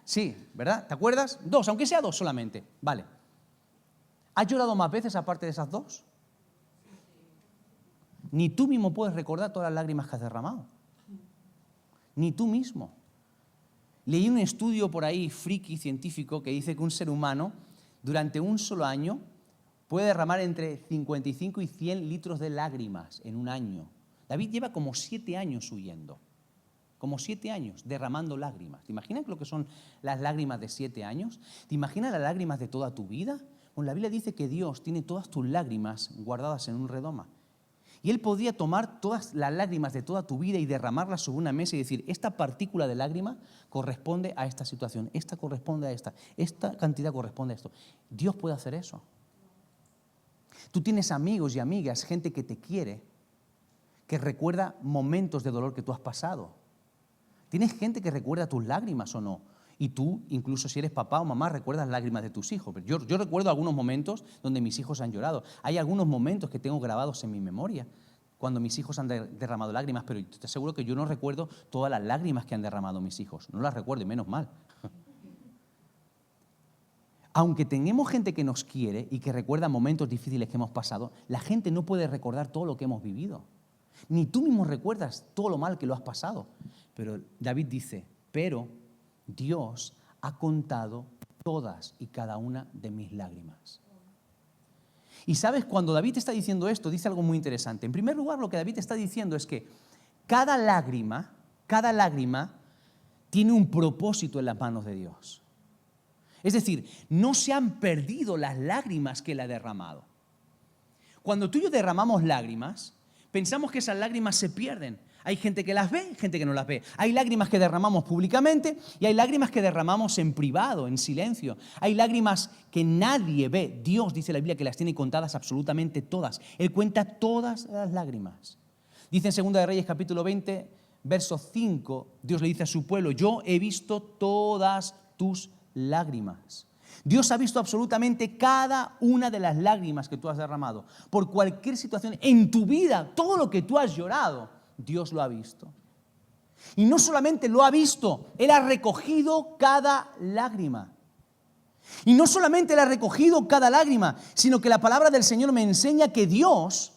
Sí, ¿verdad? ¿Te acuerdas? Dos, aunque sea dos solamente. Vale. ¿Has llorado más veces aparte de esas dos? Ni tú mismo puedes recordar todas las lágrimas que has derramado. Ni tú mismo. Leí un estudio por ahí, friki, científico, que dice que un ser humano, durante un solo año, puede derramar entre 55 y 100 litros de lágrimas en un año. David lleva como 7 años huyendo. Como 7 años derramando lágrimas. ¿Te imaginas lo que son las lágrimas de 7 años? ¿Te imaginas las lágrimas de toda tu vida? Bueno, la Biblia dice que Dios tiene todas tus lágrimas guardadas en un redoma. Y Él podría tomar todas las lágrimas de toda tu vida y derramarlas sobre una mesa y decir, esta partícula de lágrima corresponde a esta situación, esta corresponde a esta cantidad corresponde a esto. Dios puede hacer eso. Tú tienes amigos y amigas, gente que te quiere, que recuerda momentos de dolor que tú has pasado. Tienes gente que recuerda tus lágrimas o no. Y tú, incluso si eres papá o mamá, recuerdas lágrimas de tus hijos. Yo recuerdo algunos momentos donde mis hijos han llorado. Hay algunos momentos que tengo grabados en mi memoria cuando mis hijos han derramado lágrimas, pero te aseguro que yo no recuerdo todas las lágrimas que han derramado mis hijos. No las recuerdo, y menos mal. Aunque tenemos gente que nos quiere y que recuerda momentos difíciles que hemos pasado, la gente no puede recordar todo lo que hemos vivido. Ni tú mismo recuerdas todo lo mal que lo has pasado. Pero David dice, pero Dios ha contado todas y cada una de mis lágrimas. Y sabes, cuando David está diciendo esto, dice algo muy interesante. En primer lugar, lo que David está diciendo es que cada lágrima tiene un propósito en las manos de Dios. Es decir, no se han perdido las lágrimas que Él ha derramado. Cuando tú y yo derramamos lágrimas, pensamos que esas lágrimas se pierden. Hay gente que las ve, gente que no las ve. Hay lágrimas que derramamos públicamente y hay lágrimas que derramamos en privado, en silencio. Hay lágrimas que nadie ve. Dios, dice la Biblia, que las tiene contadas absolutamente todas. Él cuenta todas las lágrimas. Dice en 2 de Reyes, capítulo 20, verso 5, Dios le dice a su pueblo, yo he visto todas tus lágrimas. Dios ha visto absolutamente cada una de las lágrimas que tú has derramado. Por cualquier situación en tu vida, todo lo que tú has llorado, Dios lo ha visto. Y no solamente lo ha visto, Él ha recogido cada lágrima. Y no solamente Él ha recogido cada lágrima, sino que la palabra del Señor me enseña que Dios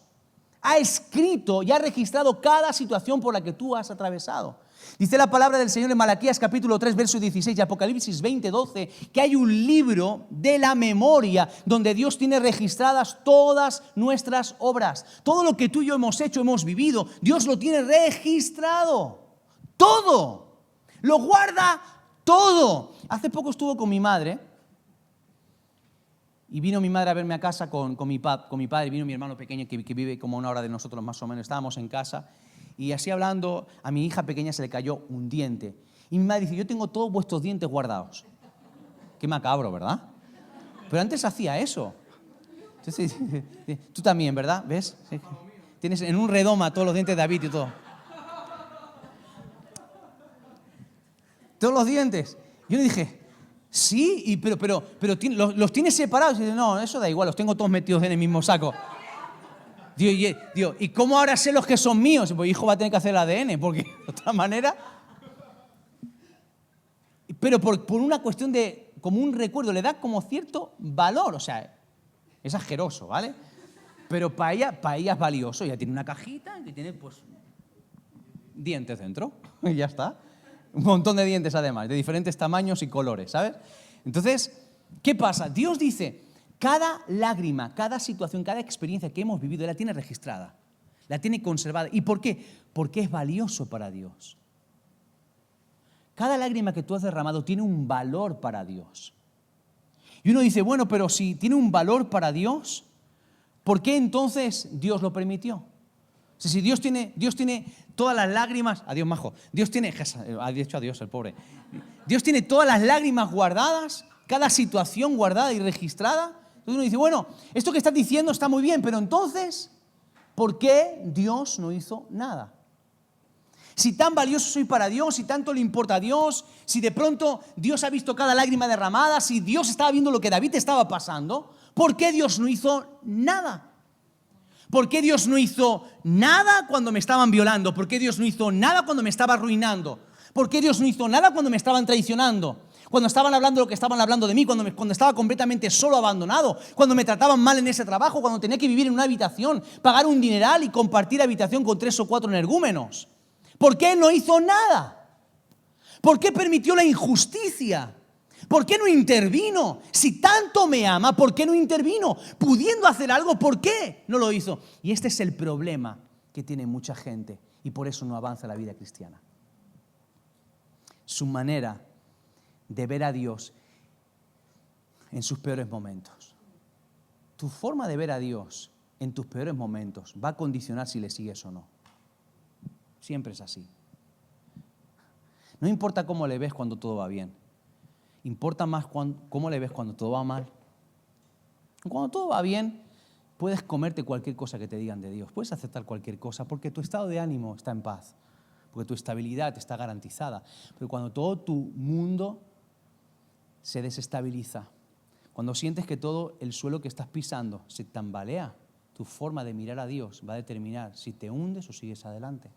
ha escrito y ha registrado cada situación por la que tú has atravesado. Dice la palabra del Señor en Malaquías capítulo 3, verso 16 y Apocalipsis 20, 12, que hay un libro de la memoria donde Dios tiene registradas todas nuestras obras. Todo lo que tú y yo hemos hecho, hemos vivido, Dios lo tiene registrado. Todo. Lo guarda todo. Hace poco estuve con mi madre y vino mi madre a verme a casa con mi padre, vino mi hermano pequeño que vive como a una hora de nosotros más o menos. Estábamos en casa y así hablando, a mi hija pequeña se le cayó un diente. Y mi madre dice, yo tengo todos vuestros dientes guardados. Qué macabro, ¿verdad? Pero antes hacía eso. Entonces, tú también, ¿verdad? ¿Ves? Tienes en un redoma todos los dientes de David y todo. Todos los dientes. Yo le dije, sí, pero los tienes separados. Y dice, no, eso da igual, los tengo todos metidos en el mismo saco. Digo, ¿y cómo ahora sé los que son míos? Pues hijo va a tener que hacer el ADN, porque de otra manera... Pero por una cuestión de, como un recuerdo, le da como cierto valor, o sea, es asqueroso, ¿vale? Pero para ella es valioso, ella tiene una cajita que tiene, pues, dientes dentro, y ya está. Un montón de dientes además, de diferentes tamaños y colores, ¿sabes? Entonces, ¿qué pasa? Dios dice, cada lágrima, cada situación, cada experiencia que hemos vivido, Él la tiene registrada, la tiene conservada. ¿Y por qué? Porque es valioso para Dios. Cada lágrima que tú has derramado tiene un valor para Dios. Y uno dice, bueno, pero si tiene un valor para Dios, ¿por qué entonces Dios lo permitió? O sea, si Dios tiene todas las lágrimas, adiós majo, ha dicho adiós el pobre, Dios tiene todas las lágrimas guardadas, cada situación guardada y registrada. Entonces uno dice, bueno, esto que estás diciendo está muy bien, pero entonces, ¿por qué Dios no hizo nada? Si tan valioso soy para Dios, si tanto le importa a Dios, si de pronto Dios ha visto cada lágrima derramada, si Dios estaba viendo lo que David estaba pasando, ¿por qué Dios no hizo nada? ¿Por qué Dios no hizo nada cuando me estaban violando? ¿Por qué Dios no hizo nada cuando me estaba arruinando? ¿Por qué Dios no hizo nada cuando me estaban traicionando? Cuando estaban hablando lo que estaban hablando de mí, cuando estaba completamente solo, abandonado, cuando me trataban mal en ese trabajo, cuando tenía que vivir en una habitación, pagar un dineral y compartir habitación con 3 o 4 energúmenos. ¿Por qué no hizo nada? ¿Por qué permitió la injusticia? ¿Por qué no intervino? Si tanto me ama, ¿por qué no intervino? Pudiendo hacer algo, ¿por qué no lo hizo? Y este es el problema que tiene mucha gente y por eso no avanza la vida cristiana. Su manera de ver a Dios en sus peores momentos. Tu forma de ver a Dios en tus peores momentos va a condicionar si le sigues o no. Siempre es así. No importa cómo le ves cuando todo va bien. Importa más cómo le ves cuando todo va mal. Cuando todo va bien, puedes comerte cualquier cosa que te digan de Dios. Puedes aceptar cualquier cosa porque tu estado de ánimo está en paz. Porque tu estabilidad está garantizada. Pero cuando todo tu mundo se desestabiliza, cuando sientes que todo el suelo que estás pisando se tambalea, tu forma de mirar a Dios va a determinar si te hundes o sigues adelante.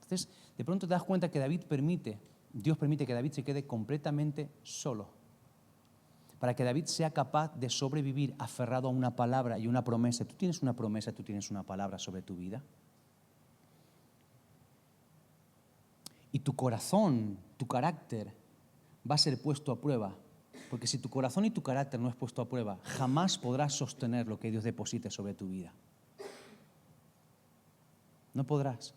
Entonces, de pronto te das cuenta que Dios permite que David se quede completamente solo, para que David sea capaz de sobrevivir aferrado a una palabra y una promesa. Tú tienes una promesa, tú tienes una palabra sobre tu vida. Y tu corazón, tu carácter, va a ser puesto a prueba. Porque si tu corazón y tu carácter no es puesto a prueba, jamás podrás sostener lo que Dios deposite sobre tu vida. No podrás.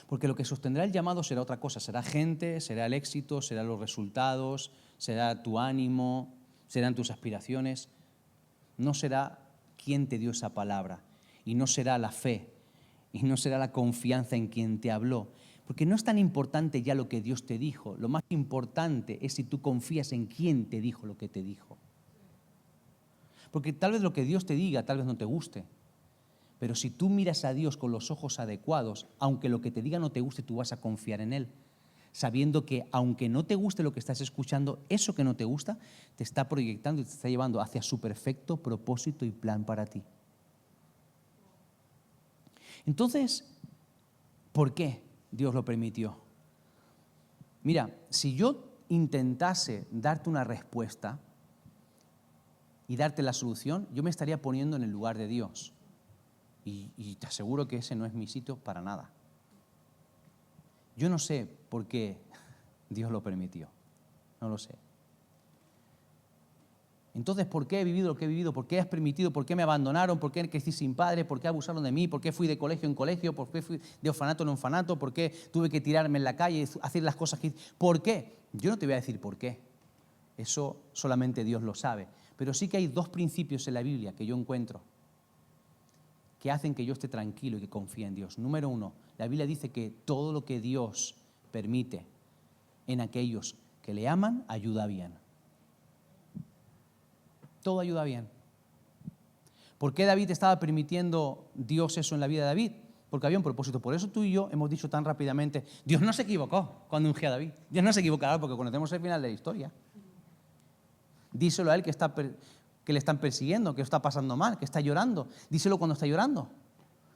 Porque lo que sostendrá el llamado será otra cosa. Será gente, será el éxito, serán los resultados, será tu ánimo, serán tus aspiraciones. No será quien te dio esa palabra. Y no será la fe. Y no será la confianza en quien te habló. Porque no es tan importante ya lo que Dios te dijo. Lo más importante es si tú confías en quien te dijo lo que te dijo. Porque tal vez lo que Dios te diga, tal vez no te guste. Pero si tú miras a Dios con los ojos adecuados, aunque lo que te diga no te guste, tú vas a confiar en Él, sabiendo que aunque no te guste lo que estás escuchando, eso que no te gusta te está proyectando y te está llevando hacia su perfecto propósito y plan para ti. Entonces, ¿Por qué Dios lo permitió? Mira, si yo intentase darte una respuesta y darte la solución, yo me estaría poniendo en el lugar de Dios. Y te aseguro que ese no es mi sitio para nada. Yo no sé por qué Dios lo permitió. No lo sé. Entonces, ¿por qué he vivido lo que he vivido? ¿Por qué has permitido? ¿Por qué me abandonaron? ¿Por qué crecí sin padre? ¿Por qué abusaron de mí? ¿Por qué fui de colegio en colegio? ¿Por qué fui de orfanato en orfanato? ¿Por qué tuve que tirarme en la calle y hacer las cosas que hice? ¿Por qué? Yo no te voy a decir por qué. Eso solamente Dios lo sabe. Pero sí que hay dos principios en la Biblia que yo encuentro que hacen que yo esté tranquilo y que confíe en Dios. Número uno, la Biblia dice que todo lo que Dios permite en aquellos que le aman, ayuda bien. Todo ayuda bien. ¿Por qué David estaba permitiendo Dios eso en la vida de David? Porque había un propósito. Por eso tú y yo hemos dicho tan rápidamente, Dios no se equivocó cuando ungió a David. Dios no se equivocará porque conocemos el final de la historia. Díselo a él que le están persiguiendo, que está pasando mal, que está llorando. Díselo cuando está llorando,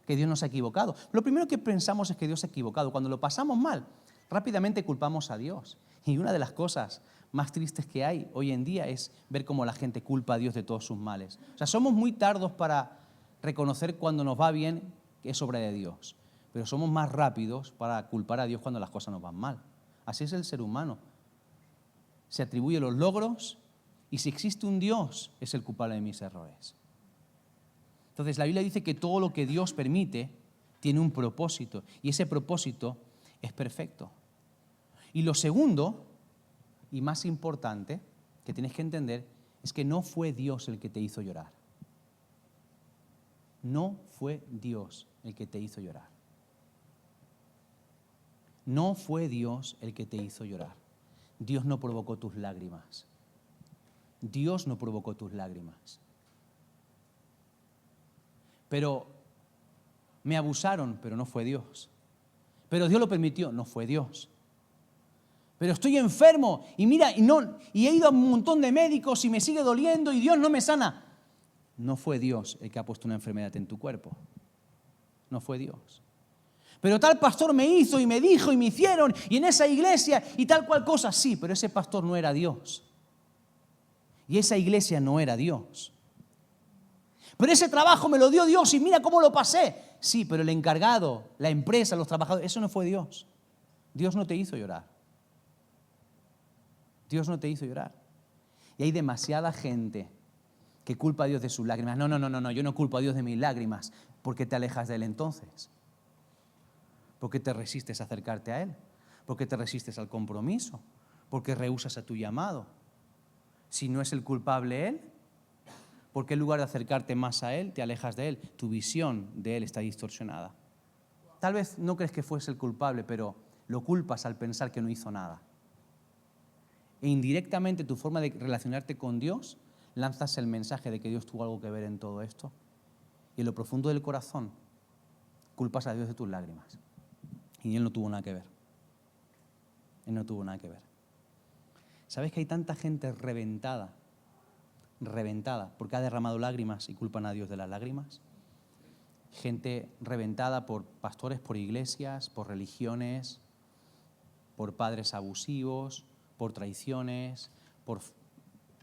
que Dios no se ha equivocado. Lo primero que pensamos es que Dios se ha equivocado. Cuando lo pasamos mal, rápidamente culpamos a Dios. Y una de las cosas más tristes que hay hoy en día es ver cómo la gente culpa a Dios de todos sus males. O sea, somos muy tardos para reconocer cuando nos va bien que es obra de Dios, pero somos más rápidos para culpar a Dios cuando las cosas nos van mal. Así es el ser humano. Se atribuye los logros y si existe un Dios es el culpable de mis errores. Entonces la Biblia dice que todo lo que Dios permite tiene un propósito y ese propósito es perfecto. Y lo segundo y más importante que tienes que entender es que no fue Dios el que te hizo llorar. No fue Dios el que te hizo llorar. No fue Dios el que te hizo llorar. Dios no provocó tus lágrimas. Dios no provocó tus lágrimas. Pero me abusaron, pero no fue Dios. Pero Dios lo permitió, no fue Dios. Pero estoy enfermo y mira, y he ido a un montón de médicos y me sigue doliendo y Dios no me sana. No fue Dios el que ha puesto una enfermedad en tu cuerpo. No fue Dios. Pero tal pastor me hizo y me dijo y me hicieron y en esa iglesia y tal cual cosa. Sí, pero ese pastor no era Dios. Y esa iglesia no era Dios. Pero ese trabajo me lo dio Dios y mira cómo lo pasé. Sí, pero el encargado, la empresa, los trabajadores, eso no fue Dios. Dios no te hizo llorar. Dios no te hizo llorar. Y hay demasiada gente que culpa a Dios de sus lágrimas. No, yo no culpo a Dios de mis lágrimas. ¿Por qué te alejas de Él entonces? ¿Por qué te resistes a acercarte a Él? ¿Por qué te resistes al compromiso? ¿Por qué rehusas a tu llamado? Si no es el culpable Él, ¿por qué en lugar de acercarte más a Él, te alejas de Él? Tu visión de Él está distorsionada. Tal vez no crees que fuese el culpable, pero lo culpas al pensar que no hizo nada. E indirectamente tu forma de relacionarte con Dios, lanzas el mensaje de que Dios tuvo algo que ver en todo esto. Y en lo profundo del corazón, culpas a Dios de tus lágrimas. Y Él no tuvo nada que ver. Él no tuvo nada que ver. ¿Sabes que hay tanta gente reventada, porque ha derramado lágrimas y culpan a Dios de las lágrimas? Gente reventada por pastores, por iglesias, por religiones, por padres abusivos, por traiciones, por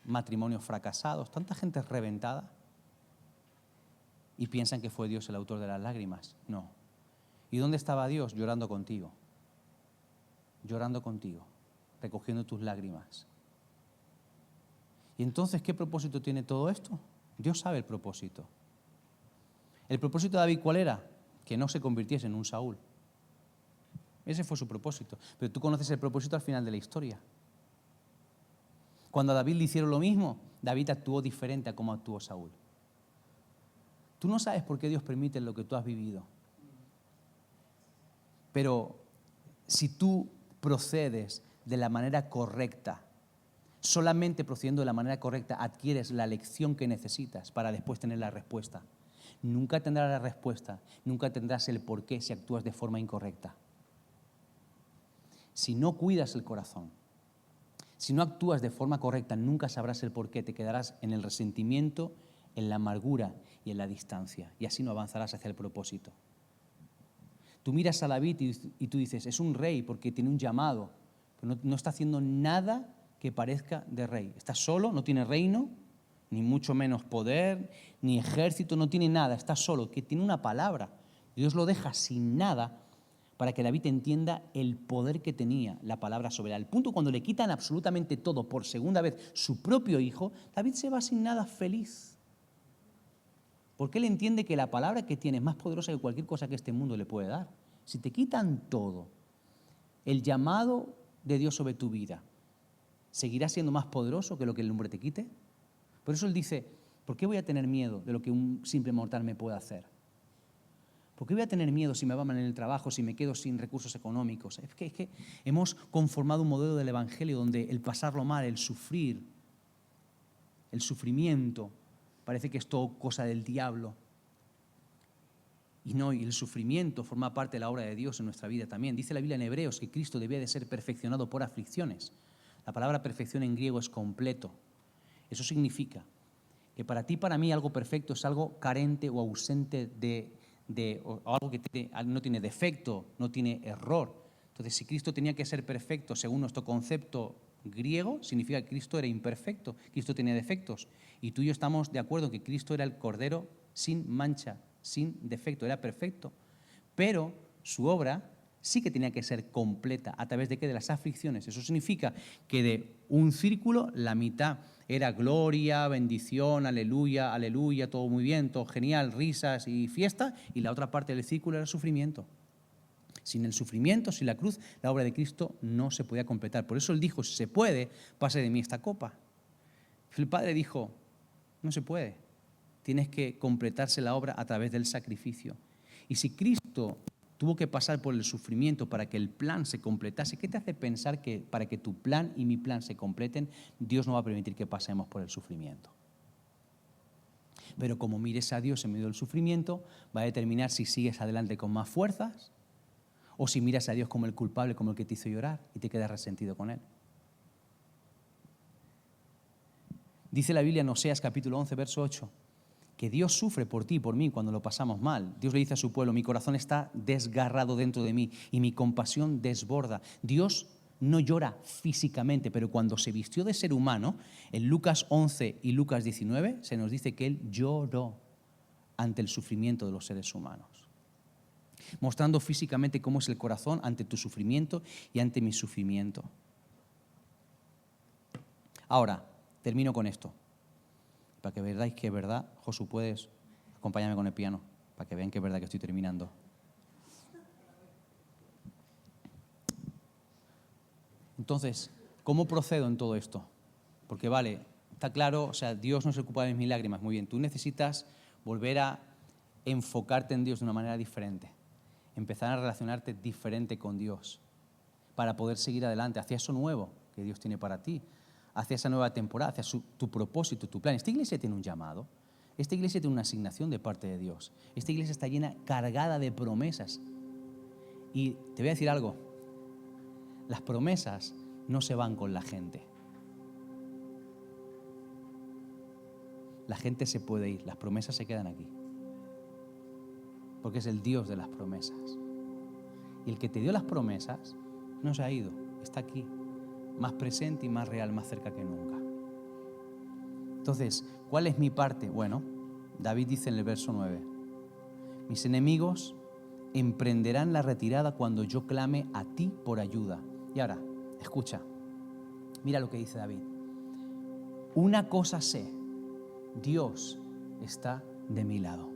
matrimonios fracasados. Tanta gente reventada y piensan que fue Dios el autor de las lágrimas. No. ¿Y dónde estaba Dios? Llorando contigo, recogiendo tus lágrimas. ¿Y entonces qué propósito tiene todo esto? Dios sabe el propósito. ¿El propósito de David cuál era? Que no se convirtiese en un Saúl. Ese fue su propósito. Pero tú conoces el propósito al final de la historia. Cuando a David le hicieron lo mismo, David actuó diferente a cómo actuó Saúl. Tú no sabes por qué Dios permite lo que tú has vivido. Pero si tú procedes de la manera correcta, solamente procediendo de la manera correcta adquieres la lección que necesitas para después tener la respuesta. Nunca tendrás la respuesta, nunca tendrás el porqué si actúas de forma incorrecta. Si no cuidas el corazón, si no actúas de forma correcta, nunca sabrás el porqué, te quedarás en el resentimiento, en la amargura y en la distancia, y así no avanzarás hacia el propósito. Tú miras a David y tú dices, es un rey porque tiene un llamado, pero no está haciendo nada que parezca de rey. Está solo, no tiene reino, ni mucho menos poder, ni ejército, no tiene nada, está solo, que tiene una palabra. Dios lo deja sin nada para que David entienda el poder que tenía la palabra sobre él. Al punto cuando le quitan absolutamente todo por segunda vez, su propio hijo, David se va sin nada feliz. Porque él entiende que la palabra que tiene es más poderosa que cualquier cosa que este mundo le puede dar. Si te quitan todo, el llamado de Dios sobre tu vida, ¿seguirá siendo más poderoso que lo que el hombre te quite? Por eso él dice, ¿por qué voy a tener miedo de lo que un simple mortal me puede hacer? ¿Por qué voy a tener miedo si me va mal en el trabajo, si me quedo sin recursos económicos? Es que hemos conformado un modelo del Evangelio donde el pasarlo mal, el sufrir, el sufrimiento, parece que es todo cosa del diablo. Y no, y el sufrimiento forma parte de la obra de Dios en nuestra vida también. Dice la Biblia en Hebreos que Cristo debía de ser perfeccionado por aflicciones. La palabra perfección en griego es completo. Eso significa que para ti, para mí, algo perfecto es algo carente o ausente o algo que no tiene defecto, no tiene error. Entonces, si Cristo tenía que ser perfecto según nuestro concepto griego, significa que Cristo era imperfecto, Cristo tenía defectos. Y tú y yo estamos de acuerdo que Cristo era el Cordero sin mancha, sin defecto, era perfecto. Pero su obra sí que tenía que ser completa. ¿A través de qué? De las aflicciones. Eso significa que de un círculo, la mitad era gloria, bendición, aleluya, aleluya, todo muy bien, todo genial, risas y fiesta, y la otra parte del círculo era sufrimiento. Sin el sufrimiento, sin la cruz, la obra de Cristo no se podía completar. Por eso él dijo, si se puede, pase de mí esta copa. El Padre dijo, no se puede. Tienes que completarse la obra a través del sacrificio. Y si Cristo tuvo que pasar por el sufrimiento para que el plan se completase, ¿qué te hace pensar que para que tu plan y mi plan se completen, Dios no va a permitir que pasemos por el sufrimiento? Pero como mires a Dios en medio del sufrimiento, va a determinar si sigues adelante con más fuerzas o si miras a Dios como el culpable, como el que te hizo llorar y te quedas resentido con Él. Dice la Biblia en Oseas capítulo 11, verso 8, que Dios sufre por ti y por mí cuando lo pasamos mal. Dios le dice a su pueblo, mi corazón está desgarrado dentro de mí y mi compasión desborda. Dios no llora físicamente, pero cuando se vistió de ser humano, en Lucas 11 y Lucas 19, se nos dice que Él lloró ante el sufrimiento de los seres humanos, mostrando físicamente cómo es el corazón ante tu sufrimiento y ante mi sufrimiento. Ahora, termino con esto. Para que veáis que es verdad, Josu, puedes acompañarme con el piano, para que vean que es verdad que estoy terminando. Entonces, ¿cómo procedo en todo esto? Porque vale, está claro, o sea, Dios no se ocupa de mis lágrimas, muy bien. Tú necesitas volver a enfocarte en Dios de una manera diferente, empezar a relacionarte diferente con Dios, para poder seguir adelante hacia eso nuevo que Dios tiene para ti, hacia esa nueva temporada, hacia tu propósito, tu plan. Esta iglesia tiene un llamado, esta iglesia tiene una asignación de parte de Dios, esta iglesia está llena, cargada de promesas. Y te voy a decir algo, las promesas no se van con la gente. La gente se puede ir, las promesas se quedan aquí, porque es el Dios de las promesas. Y el que te dio las promesas no se ha ido, está aquí, más presente y más real, más cerca que nunca. Entonces, ¿cuál es mi parte? Bueno, David dice en el verso 9, mis enemigos emprenderán la retirada cuando yo clame a ti por ayuda. Y ahora, escucha, mira lo que dice David. Una cosa sé, Dios está de mi lado.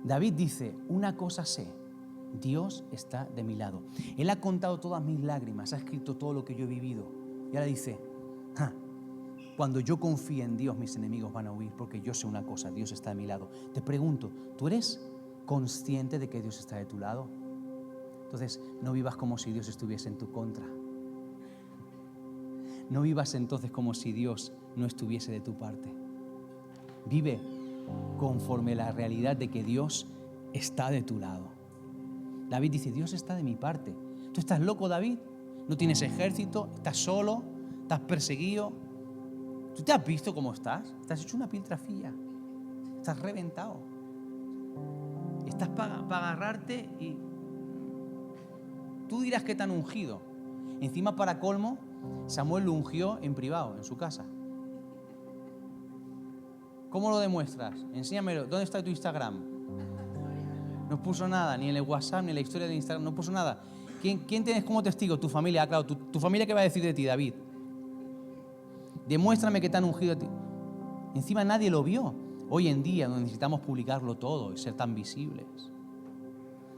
David dice, una cosa sé, Dios está de mi lado. Él ha contado todas mis lágrimas, ha escrito todo lo que yo he vivido. Y ahora dice, cuando yo confíe en Dios, mis enemigos van a huir, porque yo sé una cosa, Dios está de mi lado. Te pregunto, ¿tú eres consciente de que Dios está de tu lado? Entonces, no vivas como si Dios estuviese en tu contra. No vivas entonces como si Dios no estuviese de tu parte. Vive conforme a la realidad de que Dios está de tu lado. David dice, Dios está de mi parte. ¿Tú estás loco, David? ¿No tienes ejército? ¿Estás solo? ¿Estás perseguido? ¿Tú te has visto cómo estás? Estás hecho una piltrafilla. Estás reventado. Estás para agarrarte y tú dirás que te han ungido. Encima, para colmo, Samuel lo ungió en privado, en su casa. ¿Cómo lo demuestras? Enséñamelo. ¿Dónde está tu Instagram? No puso nada, ni en el WhatsApp, ni en la historia de Instagram, no puso nada. ¿Quién tienes como testigo? Tu familia. Ah, claro, tu familia, ¿qué va a decir de ti, David? Demuéstrame que te han ungido a ti. Encima nadie lo vio. Hoy en día, donde necesitamos publicarlo todo y ser tan visibles,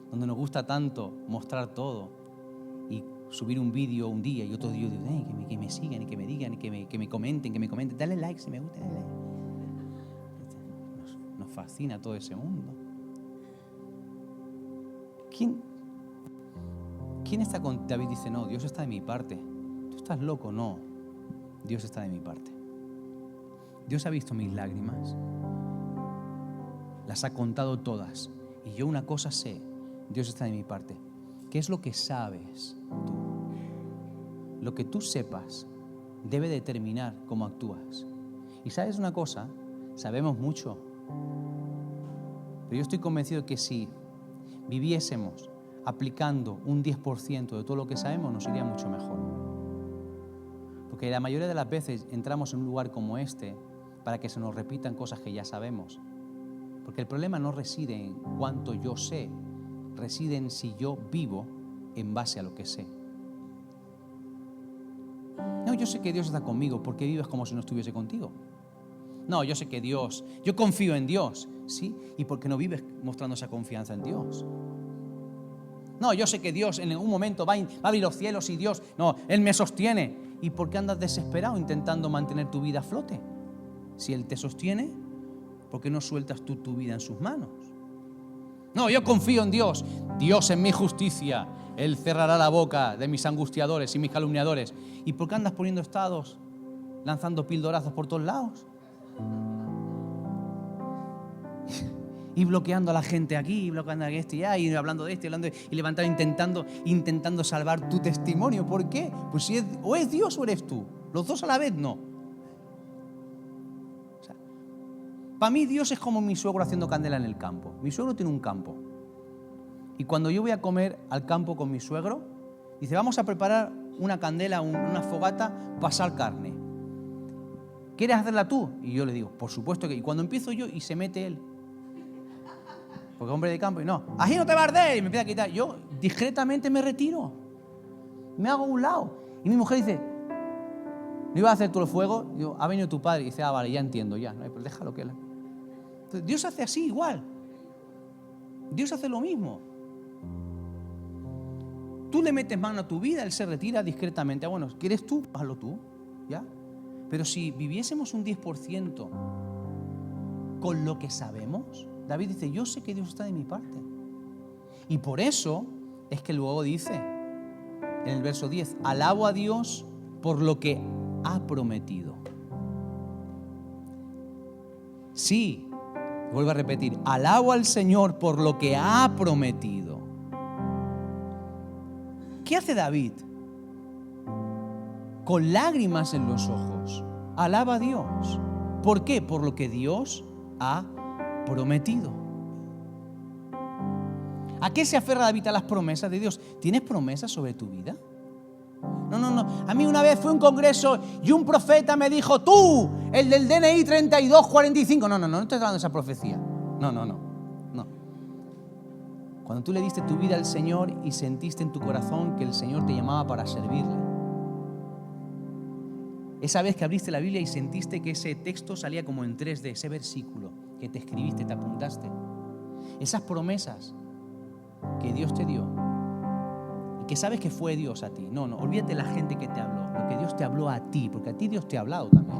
donde nos gusta tanto mostrar todo y subir un vídeo un día y otro día, que me sigan y que me digan y que me comenten, dale like si me gusta, dale like. Nos fascina todo ese mundo. ¿Quién está con David? Dice, no, Dios está de mi parte. ¿Tú estás loco? No, Dios está de mi parte. Dios ha visto mis lágrimas, las ha contado todas, y yo una cosa sé, Dios está de mi parte. ¿Qué es lo que sabes tú? Lo que tú sepas debe determinar cómo actúas. Y sabes una cosa, sabemos mucho, pero yo estoy convencido que si viviésemos aplicando un 10% de todo lo que sabemos, nos iría mucho mejor. Porque la mayoría de las veces entramos en un lugar como este para que se nos repitan cosas que ya sabemos. Porque el problema no reside en cuánto yo sé, reside en si yo vivo en base a lo que sé. No, yo sé que Dios está conmigo. ¿Por qué vives como si no estuviese contigo? No, yo sé que Dios, yo confío en Dios, ¿sí? ¿Y por qué no vives mostrando esa confianza en Dios? No, yo sé que Dios en algún momento va a abrir los cielos y Dios, no, Él me sostiene. ¿Y por qué andas desesperado intentando mantener tu vida a flote? Si Él te sostiene, ¿por qué no sueltas tú tu vida en sus manos? No, yo confío en Dios. Dios es mi justicia. Él cerrará la boca de mis angustiadores y mis calumniadores. ¿Y por qué andas poniendo estados, lanzando pildorazos por todos lados? Y bloqueando a la gente aquí, y bloqueando a este y allá, y hablando de este, y levantando, intentando salvar tu testimonio. ¿Por qué? Pues si o es Dios o eres tú. Los dos a la vez no. O sea, para mí Dios es como mi suegro haciendo candela en el campo. Mi suegro tiene un campo. Y cuando yo voy a comer al campo con mi suegro, dice, vamos a preparar una candela, una fogata para asar carne. ¿Quieres hacerla tú? Y yo le digo, por supuesto que. Y cuando empiezo yo, y se mete él. Porque hombre de campo, y no, así no te bardes, y me empieza a quitar. Yo discretamente me retiro, me hago a un lado. Y mi mujer dice, ¿no ibas a hacer tú el fuego? Digo, ha venido tu padre. Y dice, vale, ya entiendo, ya. No, pero déjalo que él. Entonces, Dios hace así igual. Dios hace lo mismo. Tú le metes mano a tu vida, Él se retira discretamente. Bueno, ¿quieres tú? Hazlo tú, ¿ya? Pero si viviésemos un 10% con lo que sabemos, David dice, yo sé que Dios está de mi parte. Y por eso es que luego dice, en el verso 10, alabo a Dios por lo que ha prometido. Sí, vuelvo a repetir, alabo al Señor por lo que ha prometido. ¿Qué hace David? Con lágrimas en los ojos, alaba a Dios. ¿Por qué? Por lo que Dios ha prometido. ¿A qué se aferra David? A las promesas de Dios. ¿Tienes promesas sobre tu vida? No. A mí una vez fui a un congreso y un profeta me dijo, tú, el del DNI 3245. No estoy hablando de esa profecía. No. Cuando tú le diste tu vida al Señor y sentiste en tu corazón que el Señor te llamaba para servirle. Esa vez que abriste la Biblia y sentiste que ese texto salía como en 3D, ese versículo que te escribiste, te apuntaste. Esas promesas que Dios te dio y que sabes que fue Dios a ti. No, olvídate de la gente que te habló, lo que Dios te habló a ti, porque a ti Dios te ha hablado también.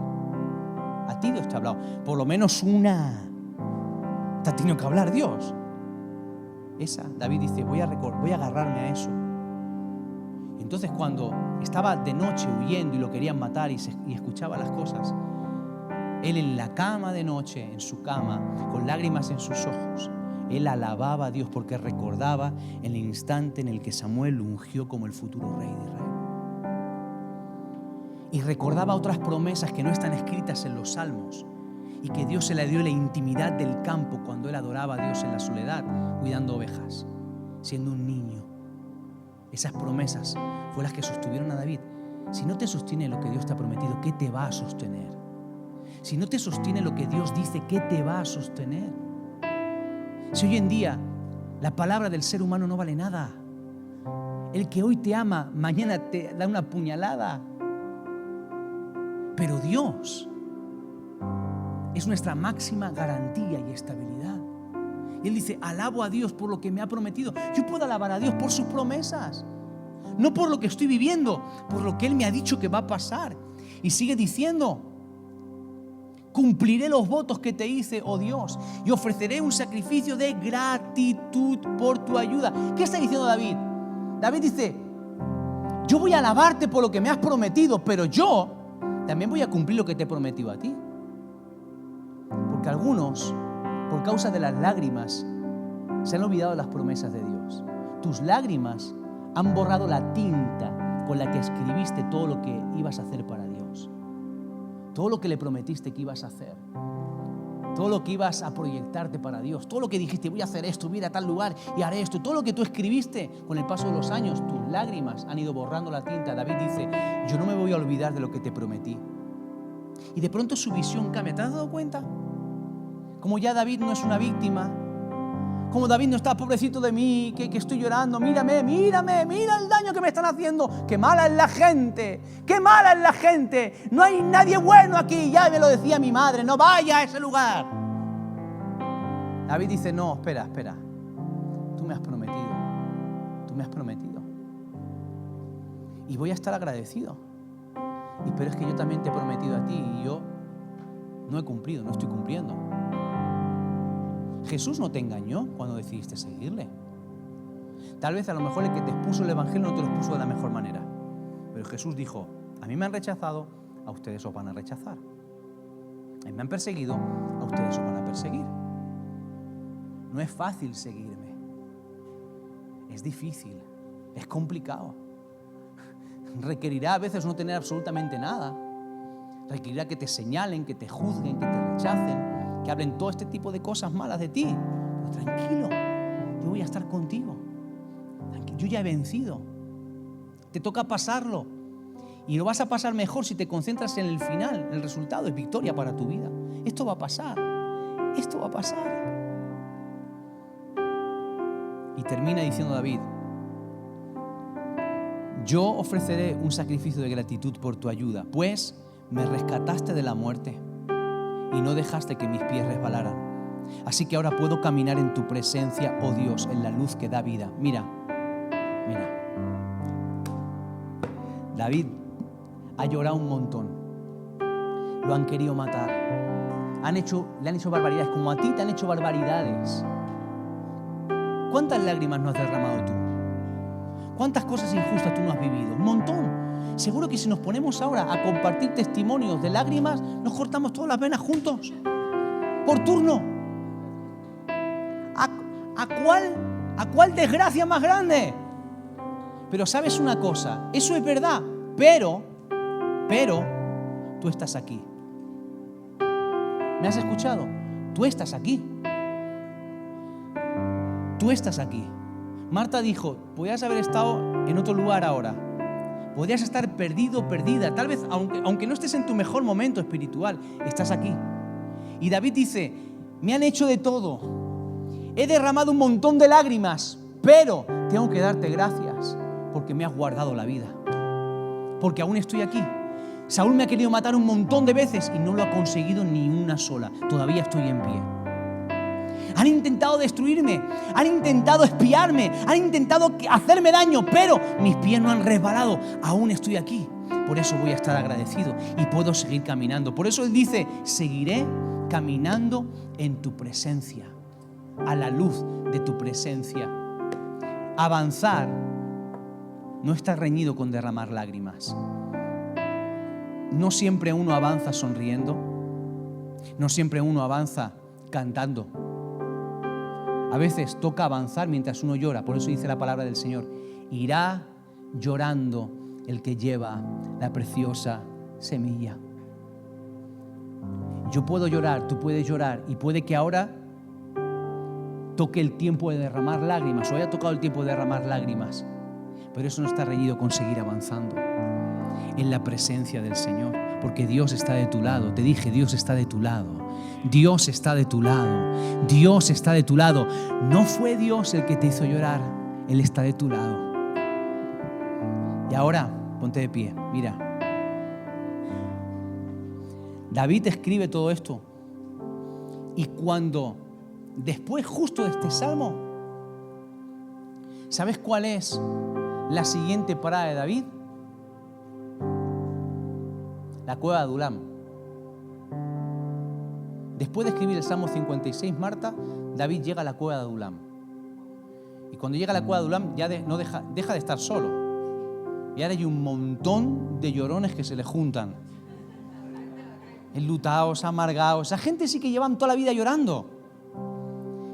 A ti Dios te ha hablado. Por lo menos una te ha tenido que hablar Dios. Esa, David dice, voy a agarrarme a eso. Entonces cuando estaba de noche huyendo y lo querían matar y escuchaba las cosas, él en la cama de noche, en su cama, con lágrimas en sus ojos, él alababa a Dios porque recordaba el instante en el que Samuel lo ungió como el futuro rey de Israel. Y recordaba otras promesas que no están escritas en los salmos y que Dios se le dio la intimidad del campo cuando él adoraba a Dios en la soledad, cuidando ovejas, siendo un niño. Esas promesas fueron las que sostuvieron a David. Si no te sostiene lo que Dios te ha prometido, ¿qué te va a sostener? Si no te sostiene lo que Dios dice, ¿qué te va a sostener? Si hoy en día la palabra del ser humano no vale nada, el que hoy te ama, mañana te da una puñalada. Pero Dios es nuestra máxima garantía y estabilidad. Y Él dice, alabo a Dios por lo que me ha prometido. Yo puedo alabar a Dios por sus promesas, no por lo que estoy viviendo, por lo que Él me ha dicho que va a pasar. Y sigue diciendo, cumpliré los votos que te hice, oh Dios, y ofreceré un sacrificio de gratitud por tu ayuda. ¿Qué está diciendo David? David dice, yo voy a alabarte por lo que me has prometido, pero yo también voy a cumplir lo que te he prometido a ti. Porque algunos, por causa de las lágrimas, se han olvidado de las promesas de Dios. Tus lágrimas han borrado la tinta con la que escribiste todo lo que ibas a hacer para Dios. Todo lo que le prometiste que ibas a hacer. Todo lo que ibas a proyectarte para Dios. Todo lo que dijiste, voy a hacer esto, voy a ir a tal lugar y haré esto. Todo lo que tú escribiste con el paso de los años, tus lágrimas han ido borrando la tinta. David dice, yo no me voy a olvidar de lo que te prometí. Y de pronto su visión cambia. ¿Te has dado cuenta? Como ya David no es una víctima. Como David no está, pobrecito de mí, que estoy llorando. Mírame, mira el daño que me están haciendo. Qué mala es la gente, qué mala es la gente. No hay nadie bueno aquí. Ya me lo decía mi madre, no vaya a ese lugar. David dice, no, espera. Tú me has prometido. Y voy a estar agradecido. Pero es que yo también te he prometido a ti y yo no he cumplido, no estoy cumpliendo. Jesús no te engañó cuando decidiste seguirle. Tal vez a lo mejor el que te expuso el evangelio no te lo expuso de la mejor manera. Pero Jesús dijo, a mí me han rechazado, a ustedes os van a rechazar. A mí me han perseguido, a ustedes os van a perseguir. No es fácil seguirme. Es difícil, es complicado. Requerirá a veces no tener absolutamente nada. Requerirá que te señalen, que te juzguen, que te rechacen, que hablen todo este tipo de cosas malas de ti. Pero tranquilo, yo voy a estar contigo. Yo ya he vencido. Te toca pasarlo. Y lo vas a pasar mejor si te concentras en el final. El resultado es victoria para tu vida. Esto va a pasar. Esto va a pasar. Y termina diciendo David, yo ofreceré un sacrificio de gratitud por tu ayuda, pues me rescataste de la muerte y no dejaste que mis pies resbalaran. Así que ahora puedo caminar en tu presencia, oh Dios, en la luz que da vida. Mira. David ha llorado un montón. Lo han querido matar. Le han hecho barbaridades, como a ti te han hecho barbaridades. ¿Cuántas lágrimas no has derramado tú? ¿Cuántas cosas injustas tú no has vivido? Un montón. Seguro que si nos ponemos ahora a compartir testimonios de lágrimas, nos cortamos todas las venas juntos, por turno. ¿A cuál desgracia más grande? Pero sabes una cosa, eso es verdad, pero tú estás aquí. ¿Me has escuchado? Tú estás aquí. Tú estás aquí. Marta dijo, podrías haber estado en otro lugar ahora. Podrías estar perdido, perdida. Tal vez, aunque no estés en tu mejor momento espiritual, estás aquí. Y David dice, me han hecho de todo. He derramado un montón de lágrimas, pero tengo que darte gracias porque me has guardado la vida. Porque aún estoy aquí. Saúl me ha querido matar un montón de veces y no lo ha conseguido ni una sola. Todavía estoy en pie. Han intentado destruirme, han intentado espiarme, han intentado hacerme daño, pero mis pies no han resbalado. Aún estoy aquí. Por eso voy a estar agradecido y puedo seguir caminando. Por eso él dice, seguiré caminando en tu presencia, a la luz de tu presencia. Avanzar no está reñido con derramar lágrimas. No siempre uno avanza sonriendo, no siempre uno avanza cantando. A veces toca avanzar mientras uno llora. Por eso dice la palabra del Señor, irá llorando el que lleva la preciosa semilla. Yo puedo llorar, tú puedes llorar y puede que ahora toque el tiempo de derramar lágrimas o haya tocado el tiempo de derramar lágrimas, pero eso no está reñido con seguir avanzando en la presencia del Señor, porque Dios está de tu lado. Te dije, Dios está de tu lado. Dios está de tu lado. Dios está de tu lado. No fue Dios el que te hizo llorar, Él está de tu lado. Y ahora, ponte de pie, mira. David escribe todo esto y cuando después justo de este salmo, ¿sabes cuál es la siguiente parada de David? La cueva de Adulam. Después de escribir el Salmo 56, Marta, David llega a la cueva de Adulam. Y cuando llega a la cueva de Adulam ya deja de estar solo. Y ahora hay un montón de llorones que se le juntan. Enlutados, amargados. Esa gente sí que llevan toda la vida llorando.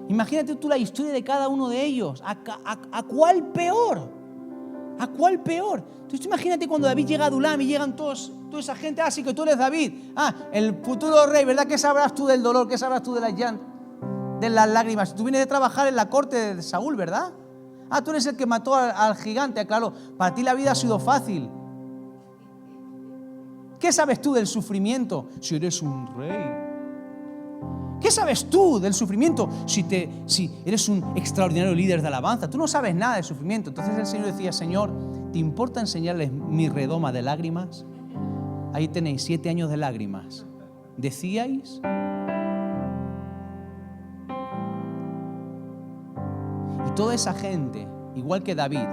Imagínate tú la historia de cada uno de ellos. ¿A cuál peor? ¿A cuál peor? Entonces imagínate cuando David llega a Adulam y llegan toda esa gente. Así que tú eres David. El futuro rey, ¿verdad? ¿Qué sabrás tú del dolor? ¿Qué sabrás tú de las lágrimas? Tú vienes de trabajar en la corte de Saúl, ¿verdad? Tú eres el que mató al gigante. Claro, para ti la vida ha sido fácil. ¿Qué sabes tú del sufrimiento si eres un rey? ¿Qué sabes tú del sufrimiento si eres un extraordinario líder de alabanza? Tú no sabes nada del sufrimiento. Entonces el Señor decía, Señor, ¿te importa enseñarles mi redoma de lágrimas? Ahí tenéis 7 años de lágrimas. ¿Decíais? Y toda esa gente, igual que David,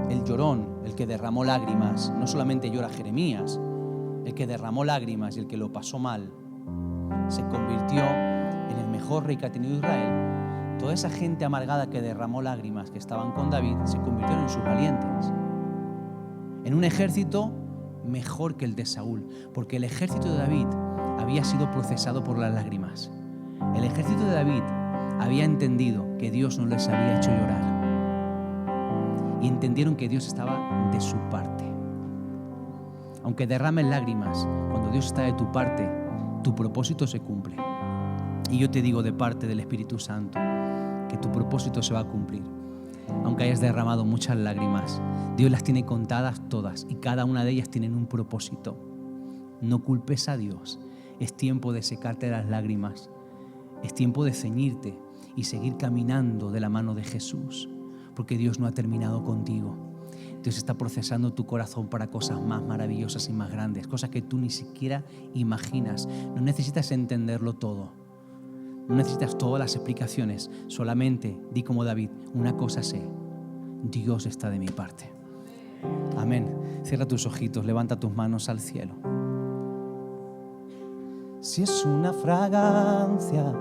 el llorón, el que derramó lágrimas, no solamente llora Jeremías, el que derramó lágrimas y el que lo pasó mal, se convirtió en el mejor rey que ha tenido Israel. Toda esa gente amargada que derramó lágrimas, que estaban con David, se convirtieron en sus valientes. En un ejército mejor que el de Saúl, porque el ejército de David había sido procesado por las lágrimas. El ejército de David había entendido que Dios no les había hecho llorar y entendieron que Dios estaba de su parte. Aunque derrames lágrimas, cuando Dios está de tu parte, tu propósito se cumple. Y yo te digo de parte del Espíritu Santo que tu propósito se va a cumplir. Aunque hayas derramado muchas lágrimas, Dios las tiene contadas todas y cada una de ellas tiene un propósito. No culpes a Dios. Es tiempo de secarte las lágrimas. Es tiempo de ceñirte y seguir caminando de la mano de Jesús, porque Dios no ha terminado contigo. Dios está procesando tu corazón para cosas más maravillosas y más grandes, cosas que tú ni siquiera imaginas. No necesitas entenderlo todo. No necesitas todas las explicaciones. Solamente di como David, una cosa sé, Dios está de mi parte. Amén. Cierra tus ojitos, levanta tus manos al cielo. Si es una fragancia